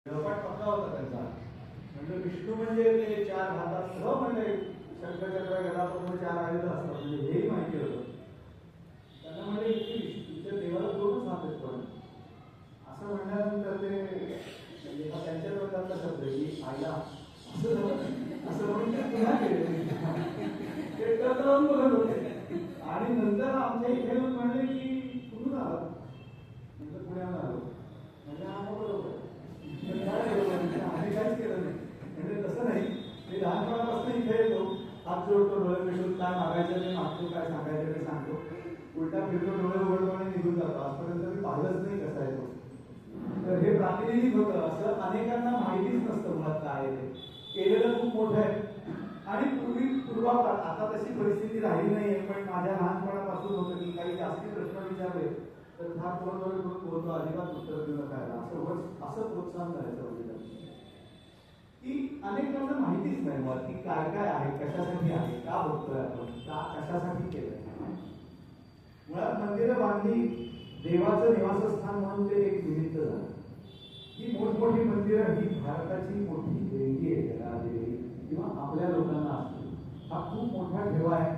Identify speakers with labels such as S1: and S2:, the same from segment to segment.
S1: गृहपाठ पक्का होता त्यांचा. म्हणजे विष्णू म्हणजे ते चार हातात सह म्हणजे शंखचक्र गदापद्म चार आयुध असतात म्हणजे हेही माहिती होतं. त्यांना म्हणजे तुमच्या देवाला दोनच हात आहेत पण असं म्हणल्यानंतर ते त्यांच्या लोकांचा शब्द की आईला असं म्हणून ते पुन्हा केले ते टकरावून बघत होते. आणि नंतर आमच्या इथे येऊन म्हणले की कुठून आला नंतर पुण्याला आलो म्हणजे हा बरोबर आम्ही काहीच केलं नाही. म्हणजे तसं नाही, मी लहानपणापासून इथे येतो, हात जोडतो, डोळे मिळून काय मागायचं ते मागतो, काय सांगायचं ते सांगतो, उलटा फिरतो, डोळे उघडतो आणि निघून जातो. आजपर्यंत मी पाहिलंच नाही कसा येतो. तर हे प्रातिनिधिक होतं. असं अनेकांना माहितीच नसतं मुळात काय आहे ते. केलेलं खूप मोठं आहे. आणि पूर्वापार आता तशी परिस्थिती राहिली नाही आहे, पण माझ्या लहानपणापासून होतं की काही जास्ती प्रश्न विचारले तर फार थोडं बोलतो, अजिबात उत्तर देऊ नका असं प्रोत्साहन करायचं म्हणजे की अनेक लोकांना माहितीच नाही मुळात की काय काय आहे, कशासाठी आहे, का बघतोय आपण, का कशासाठी केलंय. मुळात मंदिरं बांधली देवाचं निवासस्थान म्हणून ते एक निमित्त झालं. ही मोठमोठी मंदिरं ही भारताची मोठी देणगी आहे त्याला दिलेली किंवा आपल्या लोकांना असतो. हा खूप मोठा ठेवा आहे,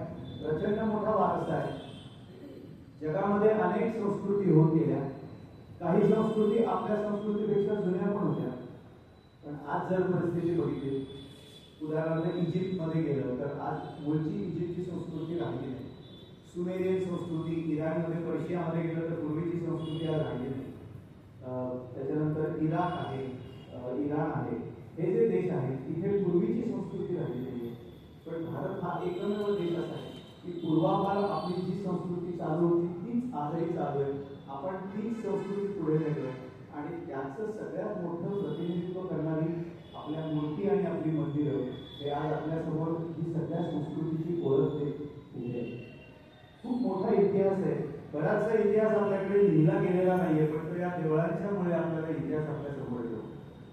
S1: प्रचंड मोठा वारसा आहे. जगामध्ये अनेक संस्कृती होत गेल्या. काही संस्कृती आपल्या संस्कृतीपेक्षा जुन्या पण होत्या. पण आज जर परिस्थिती बघितली, उदाहरणार्थ इजिप्तमध्ये गेलं तर आज मूळची इजिप्तची संस्कृती राहिली नाही. सुमेरियन संस्कृती, इराणमध्ये पर्शियामध्ये गेलं तर पूर्वीची संस्कृती आज राहिली नाही. त्याच्यानंतर इराक आहे, इराण आहे, हे जे देश आहेत इथे पूर्वीची संस्कृती राहिली नाही. पण भारत हा एकमेव देश असा आहे की पूर्वापार आपली जी संस्कृती चालू होती तीच आजही चालू आहे. आपण तीच संस्कृती पुढे नेतोय आणि त्याचं सगळ्यात मोठं प्रतिनिधित्व करणारी आपल्या मूर्ती आणि आपली मंदिरं हे आज आपल्यासमोर ही सगळ्या संस्कृतीची ओळख आहे. खूप मोठा इतिहास आहे. बराचसा इतिहास आपल्याकडे लिहिला गेलेला नाहीये, पण तो या देवळांच्यामुळे आपल्याला इतिहास आपल्यासमोर येतो.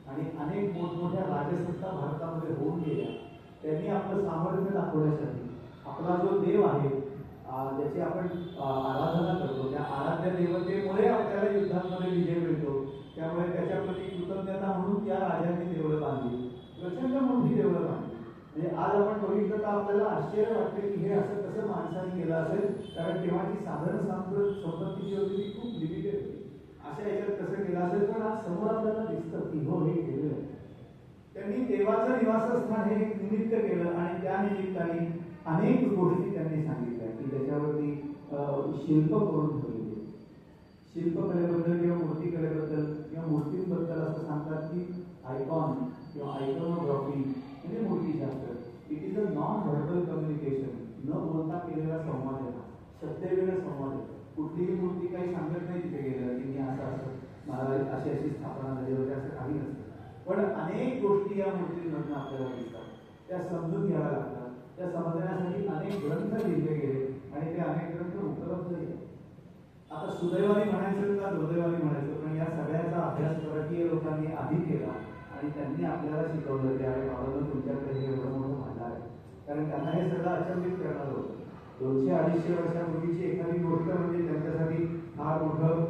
S1: आणि अनेक मोठमोठ्या राजसत्ता भारतामध्ये होऊन गेल्या. त्यांनी आपलं सामर्थ्य दाखवण्यासाठी आपला जो देव आहे ज्याची आपण आराधना करतो, त्या आराध्य देवतेमुळे आपल्याला युद्धांमध्ये विजय मिळतो. त्यामुळे त्याच्याप्रती कृतज्ञता म्हणून त्या राजांनी देवळं बांधली, प्रचंड मोठी देवळं बांधली. म्हणजे आज आपण बघितलं तर आपल्याला आश्चर्य वाटते की हे असं कसं माणसाने केलं असेल, कारण तेव्हाची साधन संपत्ती जी होती ती खूप लिमिटेड होती. अशा याच्यात कसं केलं असेल, पण आज समोर आपल्याला दिसतं की हो हे केलेलं आहे. त्यांनी देवाचं निवासस्थान हे एक निमित्त केलं आणि त्या निमित्ताने अनेक गोष्टी त्यांनी सांगितल्या की त्याच्यावरती शिल्प करून ठेवले. शिल्पकलेबद्दल किंवा मूर्तिकलेबद्दल किंवा मूर्तींबद्दल असं सांगतात की आयकॉन किंवा आयकॉनोग्राफी म्हणजे मूर्तीशास्त्र. It is a non verbal communication. न बोलता केलेला संवाद आहे, शब्देवेळ संवाद आहे. कुठलीही मूर्ती काही सांगत नाही तिथे गेलं की मी असं मला अशी अशी स्थापना झाली वगैरे असं काही नसतं. पण अनेक गोष्टी या मूर्तींमधून आपल्याला दिसतात, त्या समजून घ्याव्या लागतात. त्या समजण्यासाठी अनेक ग्रंथ लिहिले गेले आणि ते अनेक ग्रंथ उपलब्ध आहेत. आता सुदैवाने म्हणायचं का दुर्दैवाने म्हणायचं, पण या सगळ्याचा अभ्यास परकीय लोकांनी आधी केला आणि त्यांनी आपल्याला शिकवलं की अरे बाबा तुमच्याकडे हे एवढं मोठं भांडार आहे. कारण त्यांना हे सगळं अचंबित करणार होतं. 200-250 वर्षापूर्वीची एखादी गोष्ट म्हणजे त्यांच्यासाठी फार मोठं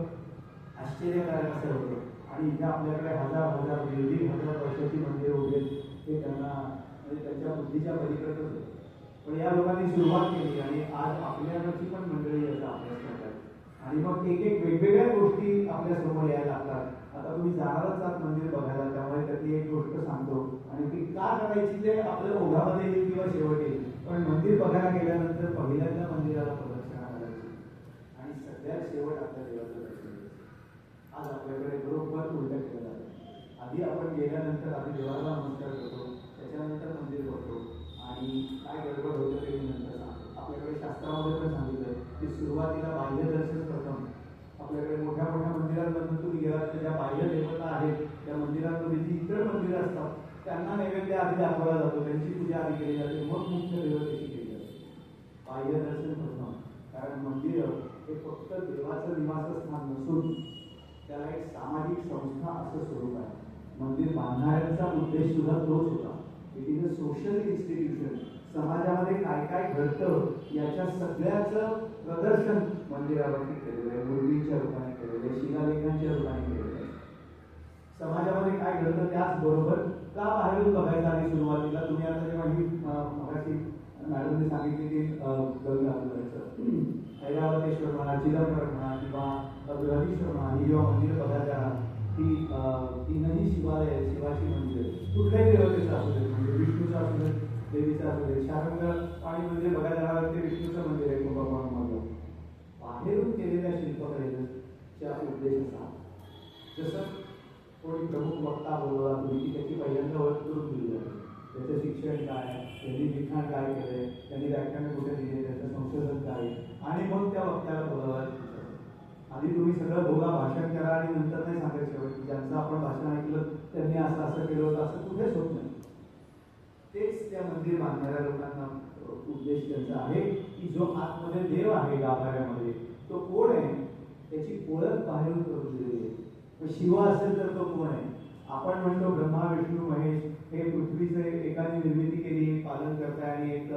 S1: आश्चर्यकारक असं होतं. आणि इथे आपल्याकडे हजार 1,500 वर्षाची मंदिरं उभी आहेत, हे त्यांना म्हणजे त्यांच्या बुद्धीच्या पलीकडेच होतं. पण या लोकांनी सुरुवात केली आणि आज आपल्याकडची पण मंडळी याचा अभ्यास करतात आणि मग एक एक वेगवेगळ्या गोष्टी आपल्या समोर यायला लागतात. आता तुम्ही जाणारच आहात मंदिर बघायला, त्यामुळे त्यातली एक गोष्ट सांगतो आणि ती का करायची ते आपल्या ओघामध्ये येईल किंवा शेवट येईल. पण मंदिर बघायला गेल्यानंतर पहिल्यांदा मंदिराला प्रदक्षिणा करायची आणि सगळ्यात शेवट आपल्या देवाचं दर्शन घ्यायचं. आज आपल्याकडे बरोबर उलट केलं जातं. आधी आपण गेल्यानंतर आधी देवाला नमस्कार करतो, त्याच्यानंतर मंदिर बघतो आणि काय गडबड होतं ते नंतर सांगतो. आपल्याकडे शास्त्रामध्ये पण सांगितलंय की सुरुवातीला बाह्य दर्शन प्रथम. आपल्याकडे मोठ्या मोठ्या मंदिरांमध्ये तुम्ही गेलात तर ज्या बाह्य देवता आहेत त्या मंदिरांमध्ये जी इतर मंदिरं असतात त्यांना नैवेद्य आधी दाखवला जातो, त्यांची पूजा आधी केली जाते, मग मुख्य देवतेची केली जाते. बाह्य दर्शन प्रथम. कारण मंदिर हे फक्त देवाचं निवासस्थान नसून त्याला एक सामाजिक संस्था असं स्वरूप आहे. मंदिर बांधणाऱ्यांचा उद्देश सुद्धा तोच होता. It is a social institution. समाजामध्ये काय काय घडतं याच्या सगळ्याचं प्रदर्शन मंदिरावरती केलेलं आहे, मूर्तींच्या रूपाने केलेलं आहे, शिलालेखांच्या रूपाने केलेलं आहे. समाजामध्ये काय घडतं त्याचबरोबर का बाहेरून बघायचं आधी सुरुवातीला. तुम्ही आता जेव्हा ही मगाशी मॅडमने सांगितली की ऐरावतेश्वर म्हणा, चिदंबरम म्हणा किंवा बृहदीश्वर म्हणा, ही जेव्हा मंदिरं बघायला जाणार ती तीनही शिवालय शिवाची मंदिर कुठल्याही देवतेचं असू दे, म्हणजे विष्णूचं असू दे, देवीचं असू दे. शारंग पाणी मंदिर बघायला जाणार ते विष्णूचं मंदिर आहे कुंभकोणमधलं. बाहेरून केलेल्या शिल्पकलेचा उद्देश असा, जसं कोणी प्रमुख वक्ता बोलवला तुम्ही की त्याची पहिल्यांदा ओळख करून दिली जाते. त्याचं शिक्षण काय, त्यांनी लिखाण काय केलंय, त्यांनी व्याख्यानं कुठे दिले, त्याचं संशोधन काय, आणि मग त्या वक्त्याला बोलावला. आधी तुम्ही सगळं बोला, भाषण करा आणि नंतर नाही सांगायचं की ज्यांचं आपण भाषण ऐकलं त्यांनी असं असं केलं होतं, असं कुठेच होत नाही. तेच त्या मंदिर बांधणाऱ्या लोकांना उद्देश त्यांचा आहे की जो आतमध्ये देव आहे गाभाऱ्यामध्ये तो कोण आहे त्याची ओळख बाहेरून करून दिलेली आहे. शिव असेल तर तो कोण आहे. आपण म्हणतो ब्रह्मा विष्णू महेश हे पृथ्वीचे एकाने निर्मिती केली, पालन करताय आणि एक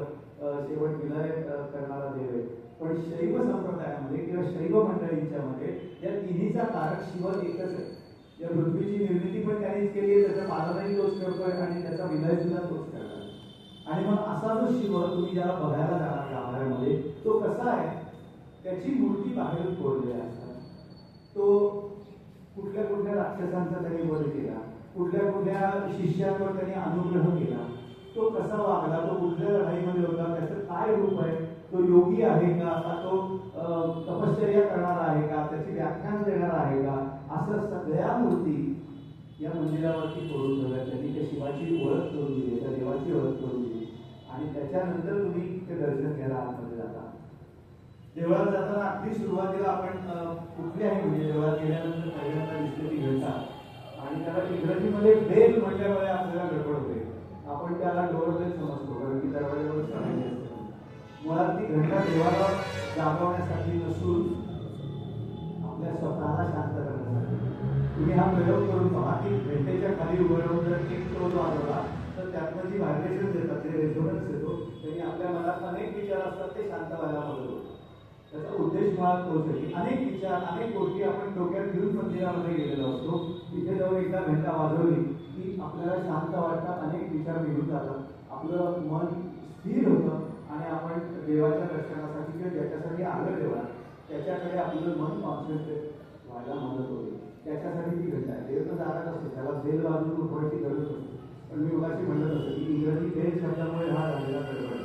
S1: शेवट विलय करणारा देव आहे. पण शैव संप्रदायामध्ये किंवा शैव मंडळींच्या मध्ये या तिन्हीचा कारक शिव एकच आहे. या पृथ्वीची निर्मिती पण त्यानेच केली आहे, त्याचं पालनही तोच करतोय आणि त्याचा विलय सुद्धा तोच करतोय. आणि मग असा जो शिव तुम्ही ज्याला बघायला जाणार गाभाऱ्यामध्ये तो कसा आहे, त्याची मूर्ती बाहेरून कोरलेली असतात. तो कुठल्या कुठल्या राक्षसांचा त्यांनी वध केला, कुठल्या कुठल्या शिष्यांवर त्यांनी अनुग्रह केला, तो कसा वागला, तो कुठल्या लढाईमध्ये होता, त्याचं काय रूप आहे, तो योगी आहे का, का तो तपश्चर्या करणारा आहे का, त्याची व्याख्यान देणारा आहे का, असं सगळ्या मूर्ती या मंदिरावरती कोरून ठेवल्या. त्यांनी त्या शिवाची ओळख करून दिली, त्या देवाची ओळख करून दिली. आणि त्याच्यानंतर तुम्ही ते दर्शन घ्यायला आतमध्ये जाता. देवळात जाताना अगदी सुरुवातीला आपण कुठल्याही म्हणजे देवळात गेल्यानंतर पहिल्यांदा दिसते ती घंटा, आणि त्याला इंग्रजीमध्ये बेल म्हटल्यामुळे आपल्याला गडबड होते. आपण त्याला डोर बेल समजतो कारण की दरवाजावर सांगितले असते. मुळात ती घंटा देवाला जागवण्यासाठी नसून आपल्या स्वतःला शांत करण्यासाठी. तुम्ही हा प्रयोग करून पहा की घंटेच्या खाली उभं राहून जर एक टोन वाजवला तर त्यातनं जी व्हायब्रेशन येतात, जे रेझोनन्स येतो, त्यांनी आपल्या मनात अनेक विचार असतात ते शांत व्हायला मदत होते. त्याचा उद्देश मुळात तोच आहे की अनेक विचार, अनेक गोष्टी आपण डोक्यात घेऊन मंदिरामध्ये गेलेलो असतो. तिथे जाऊन एकदा घंटा वाजवली की आपल्याला शांत वाटतात, अनेक विचार निघून जातात, आपलं मन स्थिर होतं आणि आपण देवाच्या दर्शनासाठी किंवा ज्याच्यासाठी आलं देवा त्याच्याकडे आपलं मन कॉन्सन्ट्रेट व्हायला मदत होते. त्याच्यासाठी ती घंटा आहे. देव तर जाणार असते, त्याला बेल वाजवून उठवायची गरज असते. पण मी मगाशी म्हणत असतो की इंग्रजी बेल शब्दामुळे हा झालेला गडबड.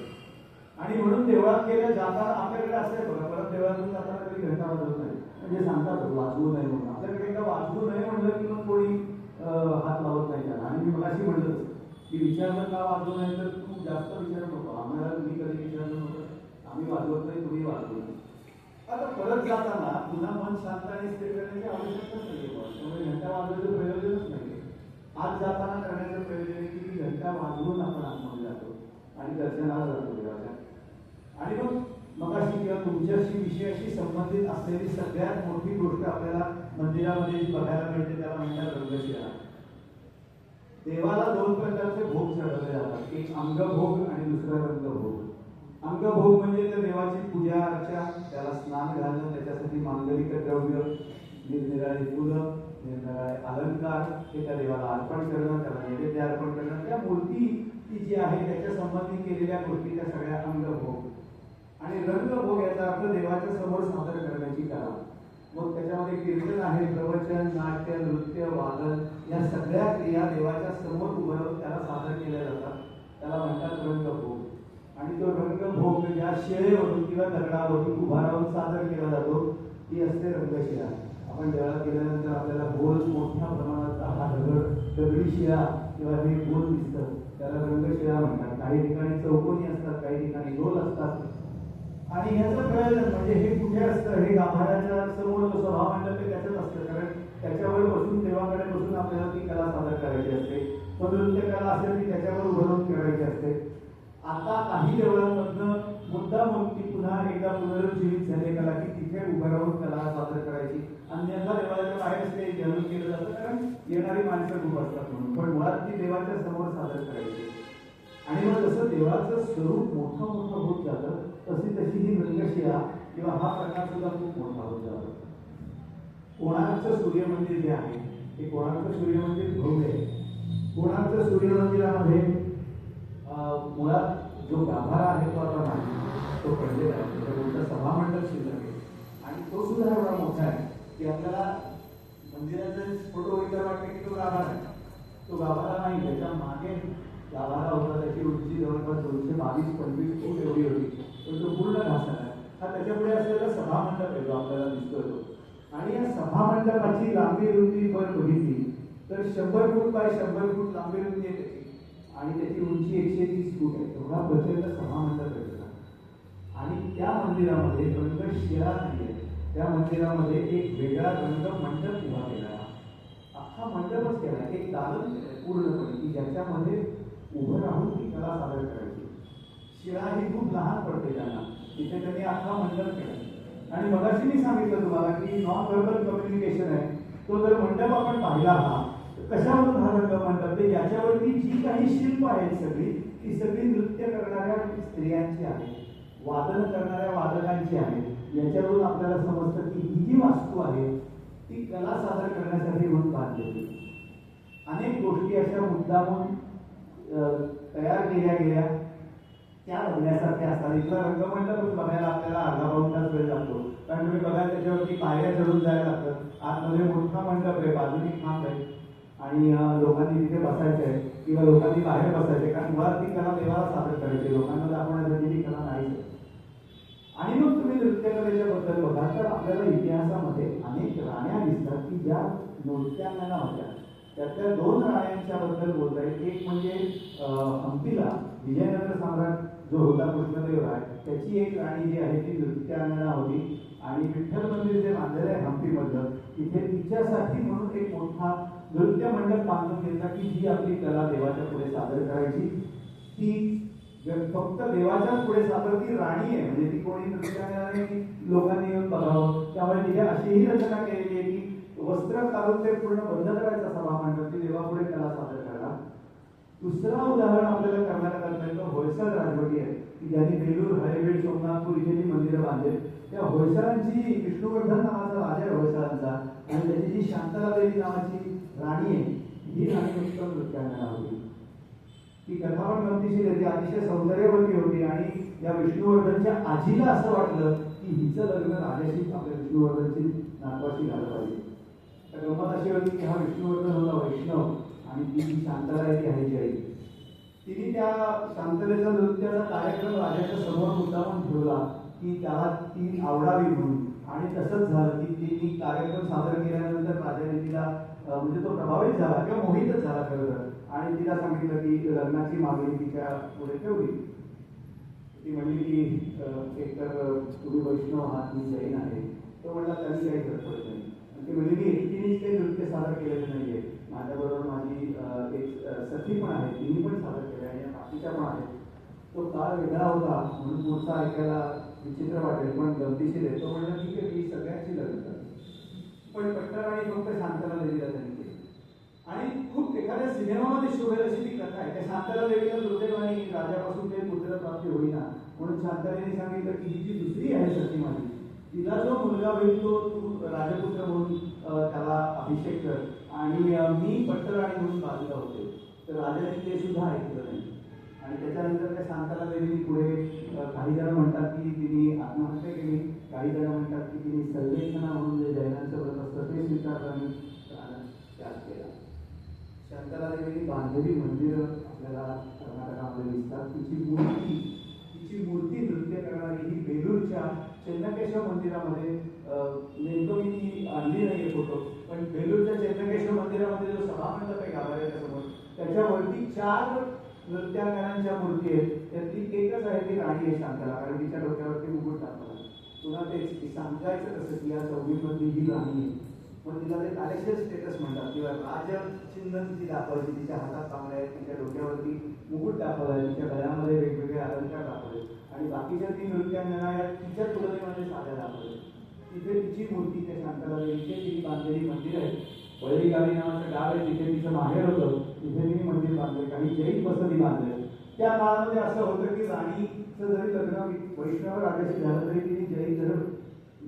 S1: आणि म्हणून देवळात गेल्या जाताना आपल्याकडे असं आहे बघा, परत देवळातून जाताना कधी घंटा वाजवत नाही, म्हणजे सांगतात वाजवू नये म्हणून. आपल्याकडे एकदा वाजवू नये म्हणलं की मग कोणी हात लावत नाही त्याला. आणि मी मगाशी म्हणलं की विचारलं का वाजवू नये, तर खूप जास्त विचार नको आम्हाला, तुम्ही कधी विचारलं नव्हतं, आम्ही वाजवत नाही, तुम्ही वाजवू नये. आता परत जाताना पुन्हा मन शांत आणि स्थिर करण्याची आवश्यकताच नाही. त्यामुळे घंटा वाजवायचं प्रयोजनच नाही. आज जाताना करण्याचं प्रयोजन आहे की घंटा वाजवून आपण आतमध्ये जातो आणि दर्शनाला जातो देवाच्या. आणि मग अशी किंवा तुमच्याशी विषयाशी संबंधित असलेली सगळ्यात मोठी गोष्ट आपल्याला मंदिरामध्ये बघायला मिळते, त्याला म्हणतात रंगशिरा. देवाला दोन प्रकारचे भोग चढवले जातात, एक अंगभोग आणि दुसरा रंगभोग. अंगभोग म्हणजे तर देवाची पूजा अर्चा, त्याला स्नान घालणं, त्याच्यासाठी मांगलिक द्रव्य, निरनिराळी फुलं, निरनिराळे अलंकार हे त्या देवाला अर्पण करणं, त्याला नैवेद्य अर्पण करणं, त्या मूर्ती ती जी आहे त्याच्या संबंधित केलेल्या गोष्टी त्या सगळ्या अंगभोग. आणि रंगभोग याचा अर्थ देवाच्या समोर सादर करण्याची कला. मग त्याच्यामध्ये कीर्तन आहे, प्रवचन, नाट्य, नृत्य, वादन या सगळ्या क्रिया देवाच्या समोर उभं राहून त्याला सादर केल्या जातात, त्याला म्हणतात रंगभोग. आणि तो रंगभोग ज्या शिळेवरून किंवा दगडावरून उभा राहून सादर केला जातो ती असते रंगशिळा. आपण देवाला गेल्यानंतर आपल्याला गोल मोठ्या प्रमाणात हा दगडी शिळा किंवा हे गोल दिसतं, त्याला रंगशिळा म्हणतात. काही ठिकाणी चौकोनी असतात, काही ठिकाणी गोल असतात. आणि ह्याचं प्रयोजन म्हणजे हे कुठे असतं, हे गाभाऱ्याच्या समोर सभा मंडप ते त्याच्यात असतं, कारण त्याच्यावर बसून देवाकडे बसून आपल्याला ती कला सादर करायची असते. तो नृत्य कला असेल ती त्याच्यावर उभं राहून करायची असते. आता काही देवळांमधनं मुद्दाम ती पुन्हा एकदा पुनरुज्जीवित झाली कला की तिथे उभं राहून कला सादर करायची. अन्यथा देवाच्या बाहेर ते घेऊन केलं जातं कारण येणारी माणसं खूप असतात म्हणून, पण मुळात ती देवाच्या समोर सादर करायची. आणि मग जसं देवाचं स्वरूप मोठं मोठं होत जातं तशी ही रंगशिळा किंवा हा प्रकार सुद्धा खूप मोठा होत जातो. कोणार्कचं सूर्य मंदिर जे आहे की कोणार्क सूर्यमंदिर भव्य आहे. कोणार्क सूर्यमंदिरामध्ये मुळात जो गाभारा आहे तो आता नाही, तो पडलेला आहे. त्याच्यामुळे सभामंडप शिल्लक आहे आणि तो सुद्धा एवढा मोठा आहे की आपल्याला मंदिराचे फोटो वगैरे वाटते की तो गाभारा आहे. तो गाभारा नाही, त्याच्या मागे गाभारा होता. त्याची उंची जवळपास 222-25 फूट एवढी होती, पण तो पूर्ण घासला आहे. हा त्याच्यापुढे असलेला सभामंडप आहे जो आपल्याला दिसतोय तो. आणि या सभामंडपाची लांबी रुंदी जर बघितली तर 100 फूट बाय 100 फूट लांबी रुंदी आहे त्याची आणि त्याची उंची 130 फूट आहे. एवढा प्रचंड सभामंडप आहे. आणि त्या मंदिरामध्ये रंग शिळा नाहीये. त्या मंदिरामध्ये एक वेगळा रंग मंडप उभा केला आहे. अख्खा मंडपच केला, एक दालन केलंय पूर्णपणे की ज्याच्यामध्ये उभं राहून ती कला सादर करायची. शिळा ही खूप लहान पडते त्यांना, तिथे त्यांनी अख्खा मंडप केला. आणि मगाशी मी सांगितलं तुम्हाला की नॉन व्हर्बल कम्युनिकेशन आहे. तो जर मंडप आपण पाहिला हा, कशामधून हा रंग मंडप, ते याच्यावरती जी काही शिल्प आहेत सगळी, ती सगळी नृत्य करणाऱ्या स्त्रियांची आहेत, वादन करणाऱ्या वादकांची आहेत. याच्यावरून आपल्याला समजतं की ही जी वास्तू आहे ती कला सादर करण्यासाठी म्हणून बांधलेली. अनेक गोष्टी अशा मुद्दामून तयार केल्या गेल्या त्या बघण्यासारख्या असतात. इथला रंगमंडपच बघायला आपल्याला अर्धा पाऊण तास वेळ लागतो, कारण तुम्ही बघाल त्याच्यावरती पायऱ्या चढून जायला लागतात. आतमध्ये मोठा मंडप आहे, बाजूनी खांब आहे आणि लोकांनी तिथे बसायचं आहे किंवा लोकांनी बाहेर बसायचे, कारण मुळात ती कला देवाला सादर करायची, लोकांना दाखवण्यासाठी ती कला नाही. आणि मग तुम्ही नृत्यकलेच्या बद्दल बघा तर आपल्याला इतिहासामध्ये अनेक राण्या दिसतात की ज्या नृत्यांगना होत्या. त्यातल्या 2 राण्यांच्या बद्दल बोलता येईल. एक म्हणजे हम्पीला विजयनगर सम्राट जो होता कृष्णदेवराय, त्याची एक राणी जी आहे ती नृत्यांगना होती. आणि विठ्ठल मंदिर जे बांधलेलं आहे हम्पीमधलं, तिथे तिच्यासाठी म्हणून एक मोठा नृत्य मंडप बांधून घेतला की जी आपली कला देवाच्या पुढे सादर करायची. ती फक्त देवाच्याच पुढे सादर, ती राणी आहे म्हणजे ती कोणी नृत्यांगना लोकांनी येऊन बघावं. त्यामुळे तिथे अशीही रचना केलेली आहे की वस्त्र काढून ते पूर्ण बंद करायचा सभामंडप, ती देवापुढे कला सादर करणार. दुसरा उदाहरण आपल्याला कर्नाटकात मिळतं, होयसळ राजवटी आहे की ज्यांनी बेलूर, हळेबीड, सोमनाथपूर इथे जी मंदिरं बांधले. त्या होयसळांची विष्णुवर्धन नावाचा राजा आहे होयसळांचा, आणि त्याची जी शांतलादेवी नावाची राणी आहे, ही राणी उत्तम नृत्यांगना होती. ती कथा पण गमतीशीर आहे, ती अतिशय सौंदर्यवती होती. आणि या विष्णुवर्धनच्या आजीला असं वाटलं की हिचं लग्न राजाशी, आपल्या विष्णुवर्धनची नातवाशी झालं पाहिजे. तर गमत अशी होती की हा विष्णुवर्धन होता वैष्णव आणि ती शांतला ती आहे जी आई. तिने त्या शांतलेचा नृत्याचा कार्यक्रम राजाच्या समोर मुद्दामून ठेवला की त्याला ती आवडावी म्हणून. आणि तसंच झालं की ती कार्यक्रम सादर केल्यानंतर राजाने तिला म्हणजे तो प्रभावित झाला किंवा मोहितच झाला खरं तर, आणि तिला सांगितलं की लग्नाची मागणी तिच्या पुढे ठेवली. ती म्हणली की एकतर तुम्ही वैष्णव आहात, मी जैन आहे. तो म्हणला त्यांनी काही फरक पडत नाही. ती म्हणली की एकटीनेच काही नृत्य सादर केलेलं नाहीये, माझ्याबरोबर माझी एक सखी पण आहे, तिने पण सादर केलं आणि बाकीच्या पण आहेत. तो काळ वेगळा होता म्हणून पुढचा ऐकायला विचित्र वाटेल पण गमतीशीर आहे. तो म्हणला ठीक आहे, मी सगळ्यांची लग्न करतो, पण पट्टराणी फक्त शांतला देवीला त्यांनी केली. आणि खूप एखाद्या सिनेमामध्ये शोभेल अशी ती कथा आहे. त्या शांतला देवीला दुर्दैवाने राजापासून काही पुत्रप्राप्ती होईना म्हणून शांतलेने सांगितलं की ही जी दुसरी आहे सखी माझी, तिला जो मुलगा होईल तो तू राजपुत्र म्हणून त्याला अभिषेक कर, आणि मी पट्टराणी म्हणून बाजूला होते. तर राजाने ते सुद्धा ऐकलं नाही. आणि त्याच्यानंतर त्या शांतला देवीने पुढे काही जण म्हणतात की तिने आत्महत्या केली, काही जण म्हणतात की तिने सल्लेखना म्हणून जे जैनांचं व्रत असतं ते स्वीकारलं आणि त्याग केला. शांतला देवीने बांधलेली मंदिरं आपल्याला कर्नाटकामध्ये दिसतात. तिची मूर्ती नृत्य करणारी ही बेलूरच्या चेन्नकेश्वर मंदिरामध्ये, नेमकं मी ती आणली नाही फोटो, पण बेलूरच्या चेन्नकेश्वर मंदिरामध्ये जो सभामंडप आहे गाभाऱ्याच्या समोर, त्याच्यावरती 4 नृत्यांगनांच्या मूर्ती आहेत. त्यातली एकच आहे ती राणी आहे शांतला, कारण तिच्या डोक्यावरती मुकुट टाकला. पुन्हा तेच सांगायचं कसं की या 4वीमधली ही राणी आहे, पण तिला ते पॅलेशियल स्टेटस म्हणतात किंवा राजचिन्ह ती दाखवायची. तिच्या हातात चांगले आहेत, तिच्या डोक्यावरती मुकुट दाखवला आहे, तिच्या गळ्यामध्ये वेगवेगळे अलंकार दाखवले, आणि बाकीच्या 3 नृत्यांगना या तिच्या तुलनेमध्ये साध्या दाखवले. तिथे तिची मूर्ती त्या शांतला देवीची तिने बांधलेली मंदिर आहे. वळीगावी नावाचं गाव आहे, तिथे तिचं माहेर होतं, तिथे तिने मंदिर बांधले. काही जैन बसती बांधले. त्या काळामध्ये असं होतं की राणीचं जरी लग्न वैष्णव राजाशी झालं तरी तिने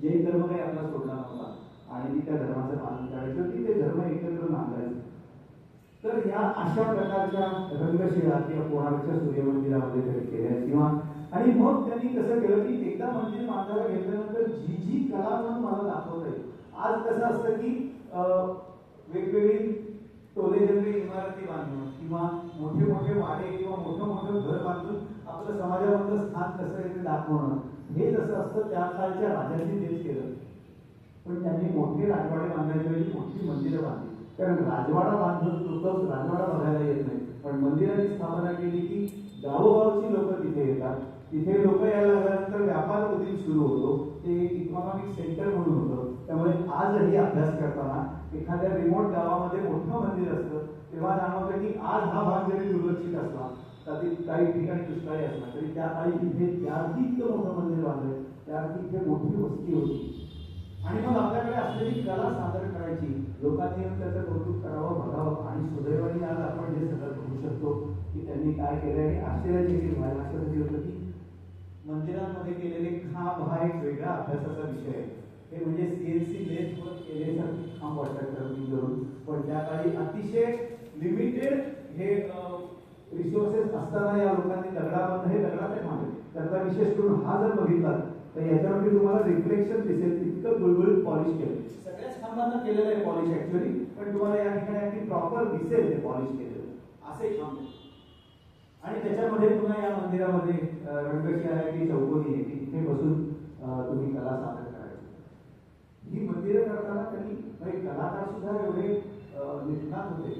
S1: जैन धर्म काही आपला सोडला नव्हता. आणि ती त्या धर्माचं पालन करायचं, ती ते धर्म एकत्र नांदायचं. तर ह्या अशा प्रकारच्या रंगशिळा किंवा कोणाच्या सूर्यमंदिरामध्ये तरी केल्या किंवा आणि मग त्यांनी कसं केलं की एकदा मंदिर बांधायला घेतल्यानंतर जी जी कला म्हणून मला दाखवता येईल. आज कसं असतं की वेगवेगळी टोलेजंगे इमारती बांधणं किंवा मोठे मोठे वाडे किंवा मोठं मोठं घर बांधून आपलं समाजामधलं स्थान कसं आहे ते दाखवणं, हे जसं असतं त्या काळच्या राजांनी तेच केलं. पण त्यांनी मोठे राजवाडे बांधायच्या वेळी मोठी मंदिरं बांधली. कारण राजवाडा बांधून लोक राजवाडा बघायला येत नाही, पण मंदिराची स्थापना केली की गावोगावची लोक तिथे येतात. तिथे लोक यायला लागल्यानंतर व्यापार उद्योग सुरू होतो. ते एक इकॉनॉमिक सेंटर म्हणून होतं. त्यामुळे आजही अभ्यास करताना एखाद्या रिमोट गावामध्ये मोठं मंदिर असतं तेव्हा जाणवतं की आज हा भाग जरी दुर्लक्षित असला तर काही ठिकाणी दुष्काळी असला तरी त्या काळी तिथे त्याआधी इतकं मोठं मंदिर बांधलं, त्याआधी इथे मोठी वस्ती होती. आणि मग आपल्याकडे असलेली कला सादर करायची, लोकांनी येऊन त्याचं कौतुक करावं, बघावं. आणि सुदैवाने आज आपण हे सगळं बघू शकतो की त्यांनी काय केलं. आणि आश्चर्याची एक व्हायला असं होतं की मंदिरांमध्ये केलेले खांब हा एक वेगळा अभ्यासाचा विषय आहे. हे म्हणजे CNC लेथवर केल्यासारखे खांब वाटतात करून, पण त्या काळी अतिशय लिमिटेड हे रिसोर्सेस असताना या लोकांनी दगडामधून हे दगडाचे खांब आहे. त्याचा विशेष करून हा जर बघितला तर याच्यामध्ये तुम्हाला रिफ्लेक्शन दिसेल, इतकं गुळगुळीत पॉलिश केलं. सगळ्याच खांबांना केलेलं आहे पॉलिश ऍक्च्युअली, पण तुम्हाला या ठिकाणी अगदी प्रॉपर दिसेल ते पॉलिश केलेलं असे खांब. आणि त्याच्यामध्ये पुन्हा या मंदिरामध्ये रंगशिळा आहे की चौकोनी आहे की तिथे बसून तुम्ही कला सादर करायची. ही मंदिरं करताना त्यांनी कलाकार सुद्धा एवढे निष्णात होते.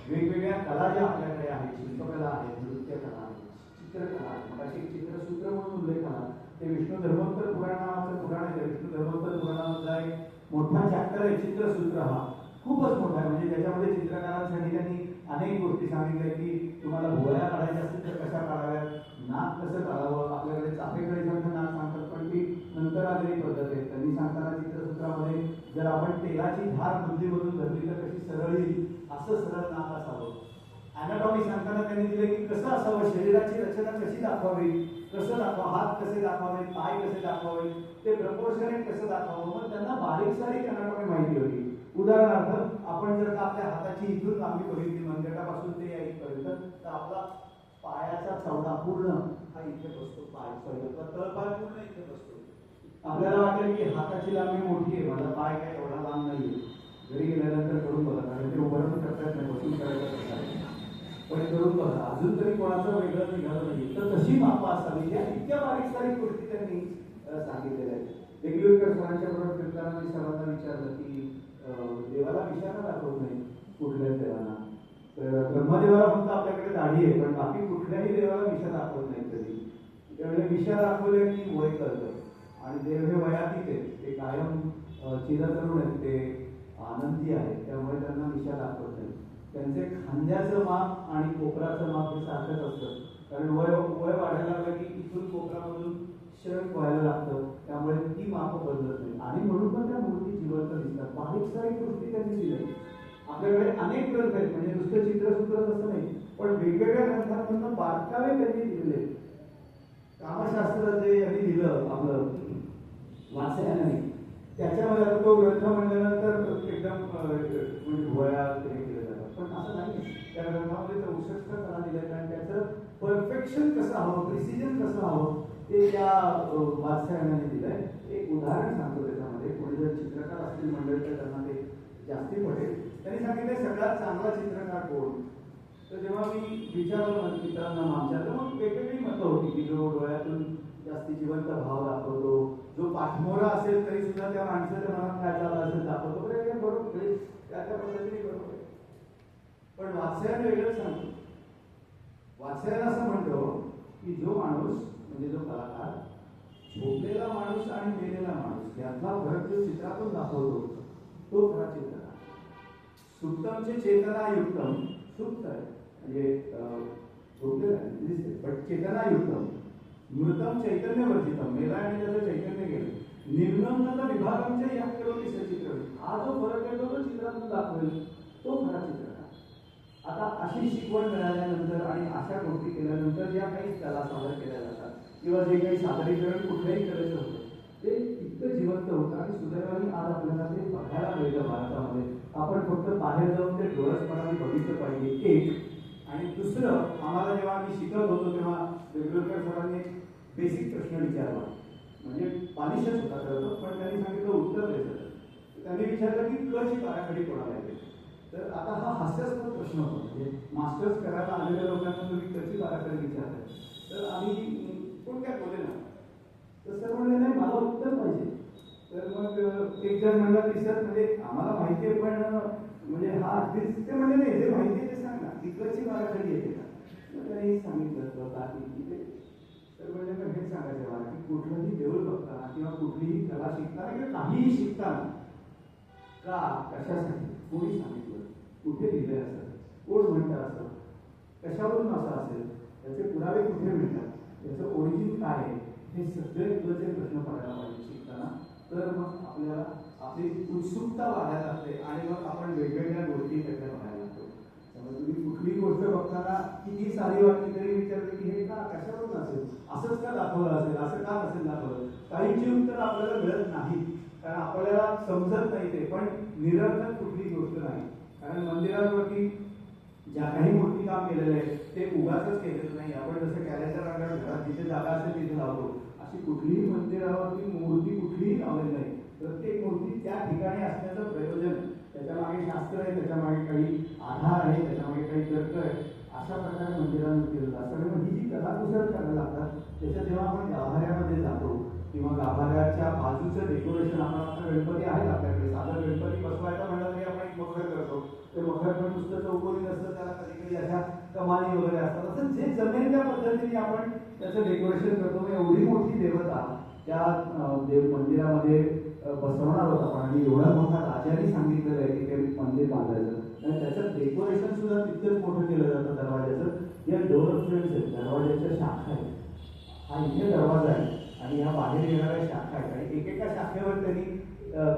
S1: वेगवेगळ्या कला ज्या आपल्याकडे आहेत, शिल्पकला आहे, नृत्यकला आहे, चित्रकला आहे. अशी चित्रसूत्र म्हणून उल्लेख आला ते विष्णू धर्मोत्तर पुराणाचं पुराण आहे. विष्णू धर्मोत्तर पुराणामधला एक मोठा चॅप्टर आहे चित्रसूत्र. हा खूपच मोठा आहे. म्हणजे त्याच्यामध्ये चित्रकारांसाठी त्यांनी अनेक गोष्टी सांगितल्या की तुम्हाला भुवया काढायच्या असतील तर कशा काढाव्या, नाक कसं काढावं. आपल्याकडे चाफेकळीसारखं नाक सांगतात, पण ती नंतर आलेली पद्धत आहे. त्यांनी सांगताना चित्रसूत्रामध्ये जर आपण तेलाची धार बुद्धीमधून धरली तर कशी सरळ येईल, असं सरळ नाक असावं. अॅनाटॉमी सांगताना त्यांनी दिले की कसं असावं, शरीराची रचना कशी दाखवावी, कसं दाखवा, हात कसे दाखवावे, पाय कसे दाखवावे, ते प्रपोर्शनेट कसं दाखवावं. मग त्यांना बारीक सारीक अॅनाटॉमी माहिती होती. उदाहरणार्थ आपण जर का आपल्या हाताची इथून लांबी बघितली मनगटापासून ते या इथपर्यंत, तर आपला पायाचा चवडा पूर्ण हा इथे बसतो. तळपाय पूर्ण इथे बसतो. आपल्याला वाटेल की हाताची लांबी मोठी आहे, माझा पाय काय एवढा लांब नाहीये. घरी गेल्यानंतर करून बघा, कारण ते उभारून करतात नाही, बसून करायचं. पण करून बघा, अजून तरी कोणाचं वेगळं निघालं नाही. तर तशी मापा असावी, या इतक्या बारीक सारीक गोष्टी त्यांनी सांगितलेल्या आहेत. देगलूरकर सरांच्या बरोबर फिरताना मी सरांना विचारलं की देवाला विषारा दाखवत नाही कुठल्याच देवाला. तर ब्रह्मदेवाला फक्त आपल्याकडे दाढी आहे, पण बाकी कुठल्याही देवाला विषा दाखवत नाही कधी. त्यामुळे विषा दाखवले की वय कळतं. आणि देव हे वयातीत आहेत, ते कायम चिरतरुण आहेत, ते आनंदी आहेत, त्यामुळे त्यांना विषा दाखवत नाही. त्यांचे खांद्याचं माप आणि कोपराचं माप हे सारखंच असतं. कारण वय वाढायला लागलं की इथून कोपरामधून श्रंक व्हायला लागतं, त्यामुळे ती माप बदलत नाही. आणि म्हणून पण त्या मूर्ती जिवंत दिसतात. बारीक सारीक गोष्टी त्यांनी दिल्या. आपल्याकडे अनेक ग्रंथ आहेत, म्हणजे नुसतं चित्रसूत्रच असं नाही, पण वेगवेगळ्या ग्रंथांमधून बारकावे त्यांनी दिलेले. कामशास्त्र जे यांनी दिलं आपलं वाचयाने, त्याच्यामध्ये आता तो ग्रंथ म्हणल्यानंतर एकदम म्हणजे भुवया हे केलं जातं, पण असं नाही. त्या ग्रंथामध्ये 64 कला दिल्यात आणि त्याचं परफेक्शन कसं हवं, प्रिसिजन कसं हवं ते त्या वाचयाने दिलंय. एक उदाहरण सांगतो त्याच्यामध्ये. कोणी जर चित्रकार असतील मंडळी तर त्यांना ते जास्ती पडेल. त्यांनी सांगितलं सगळ्यात चांगला चित्रकार कोण. तर जेव्हा मी विचारलं मित्रांना आमच्या, तर मग वेगवेगळी मतं होती की जो डोळ्यातून जास्ती जिवंत भाव दाखवतो, जो पाठमोरा असेल तरी सुद्धा त्या माणसाच्या मनात काय चाललं असेल दाखवतो. बरोबर, त्या पद्धतीने बरोबर आहे. पण वाचयान वेगळंच सांगतो. वाचयान असं म्हणतो की जो माणूस म्हणजे जो कलाकार झोपलेला माणूस आणि मेलेला माणूस यातला फरक जो चित्रातून दाखवतो तो खरा चित्रकार. सुप्तमचे चेतना युक्तम, सुप्त आहे म्हणजे झोपलेला दिसते, पण चेतना युक्तम. मृतम चैतन्य वर्जितम, मेला आणि त्याचं चैतन्य गेलं. निर्नम्न विभागांच्या या करोती सचित्र. हा जो फरक आहे तो चित्रातून दाखवेल तो खरा चित्रकार. आता अशी शिकवण मिळाल्यानंतर आणि अशा गोष्टी केल्यानंतर ज्या काही कला सादर केल्या जातात किंवा जे काही सादरीकरण कुठल्याही करायचं होतं ते इतकं जिवंत होतं आणि सुदैवाने आज आपल्याला ते बघायला मिळतं भारतामध्ये. आपण फक्त बाहेर जाऊन ते डोळसपणाने बघितलं पाहिजे एक. आणि दुसरं, आम्हाला जेव्हा आम्ही शिकत होतो तेव्हा देगलूरकर सरांनी एक बेसिक प्रश्न विचारला, म्हणजे बालिशच होता खरं, पण त्यांनी सांगितलं उत्तर द्यायचं. त्यांनी विचारलं की क ची बाराखडी कोणाला येते. तर आता हा हास्यास्पद प्रश्न होता, म्हणजे मास्टर्स करायला आलेल्या लोकांना तुम्ही क ची बाराखडी विचारताय. तर आम्ही कोण काय बोले ना, तर सर म्हणले नाही मला उत्तर पाहिजे. तर मग एक जण म्हणला की सर म्हणजे आम्हाला माहिती आहे पण म्हणजे हा अगदीच, ते म्हणजे नाही जे माहिती आहे ते सांग ना, ती क ची बाराखडी येते का. मग त्यांनी सांगितलं बाकी ते. तर म्हणजे मग हेच सांगायचं मला की कुठलंही देऊळ बघताना किंवा कुठलीही कला शिकताना किंवा काहीही शिकताना का कशासाठी कोणी सांगितलं, कुठे लिहिलंय असं, कोण म्हणतं असं, कशावरून असं असेल, त्याचे पुरावे कुठे मिळतात, त्याचं ओरिजिन काय आहे, हे सगळे तुझे प्रश्न पडायला पाहिजे शिकताना. तर मग आपल्याला आपली उत्सुकता वाढायला लागते आणि मग आपण वेगवेगळ्या गोष्टी त्याच्या बघायला लागतो. त्यामुळे तुम्ही कुठलीही गोष्ट बघताना किती सारी वाटली तरी विचारलं की हे का कशावरून असेल, असंच का दाखवलं असेल, असं का नसेल दाखवलं. काहींची उत्तर आपल्याला मिळत नाही कारण आपल्याला समजत नाही ते, पण निरर्थक कुठली गोष्ट नाही. कारण मंदिरांवरती ज्या काही मूर्ती काम केलेलं आहे ते उगाचच केलेलं नाही. आपण जसं कॅलेंडर रांगण घरात जिथे जागा असेल तिथे लावतो, अशी कुठलीही मंदिरावरती मूर्ती कुठलीही लावलेली नाही. प्रत्येक मूर्ती त्या ठिकाणी असण्याचं प्रयोजन, त्याच्यामागे शास्त्र आहे, त्याच्यामागे काही आधार आहे, त्याच्यामागे काही तर्क आहे. अशा प्रकारे मंदिरांवर केलं जातं. आणि ही जी कलाकुसर करायला लागतात त्याच्यात जेव्हा आपण गाभाऱ्यामध्ये जातो किंवा गाभाऱ्याच्या बाजूचं डेकोरेशन, आपण गणपती आहेत आपल्याकडे, साधं गणपती बसवायचा म्हणलं तरी आपण एक मखर करतो. ते मखर पण नुसतं चौकोनी नसतं, त्याला कधी कधी अशा कमानी वगैरे असतात. असं जे जमेल त्या पद्धतीने आपण त्याचं डेकोरेशन करतो. एवढी मोठी देवता त्या देव मंदिरामध्ये बसवणार होता आपण, आणि एवढा मोठा राजाने सांगितलेलं आहे की ते मंदिर बांधायचं आणि त्याचं डेकोरेशन सुद्धा तितकंच मोठं केलं जातं. दरवाजाचं या डोअर फ्रेम्स आहेत, दरवाजाच्या शाखा आहेत, हा इथे दरवाजा आहे आणि ह्या बाहेर येणाऱ्या शाखा आहेत. आणि एकेका शाखेवर त्यांनी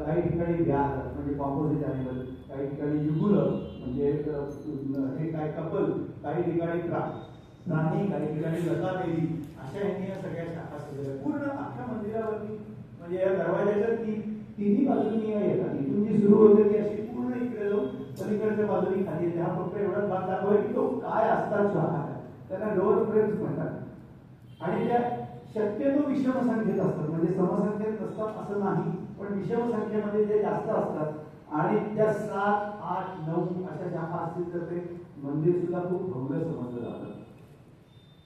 S1: काही ठिकाणी व्याध म्हणजे कॉम्पोजिट ॲनिमल, काही ठिकाणी युगुलं म्हणजे हे काय कपल, काही ठिकाणी प्राणी, काही ठिकाणी लता देवी, अशा ह्यांनी या सगळ्या शाखा सजवल्या पूर्ण अख्ख्या मंदिरावरती. म्हणजे या दरवाजाच्या तिन्ही बाजूनी येतात. इथून जी सुरू होते ती अशी पूर्ण इकडे जाऊन पलीकडच्या बाजूनी खाली येते. हा फक्त एवढाच भाग दाखवला की तो काय असतात शाखा, त्यांना डोअर फ्रेम्स म्हणतात. आणि त्या शक्यतो विषमसंख्येत असतात, म्हणजे समसंख्येत नसतात असं नाही, पण विषमसंख्येमध्ये ते जास्त असतात. आणि त्या 7, 8, 9 अशा शाखा असतील तर ते मंदिर सुद्धा खूप भव्य समजलं जातं.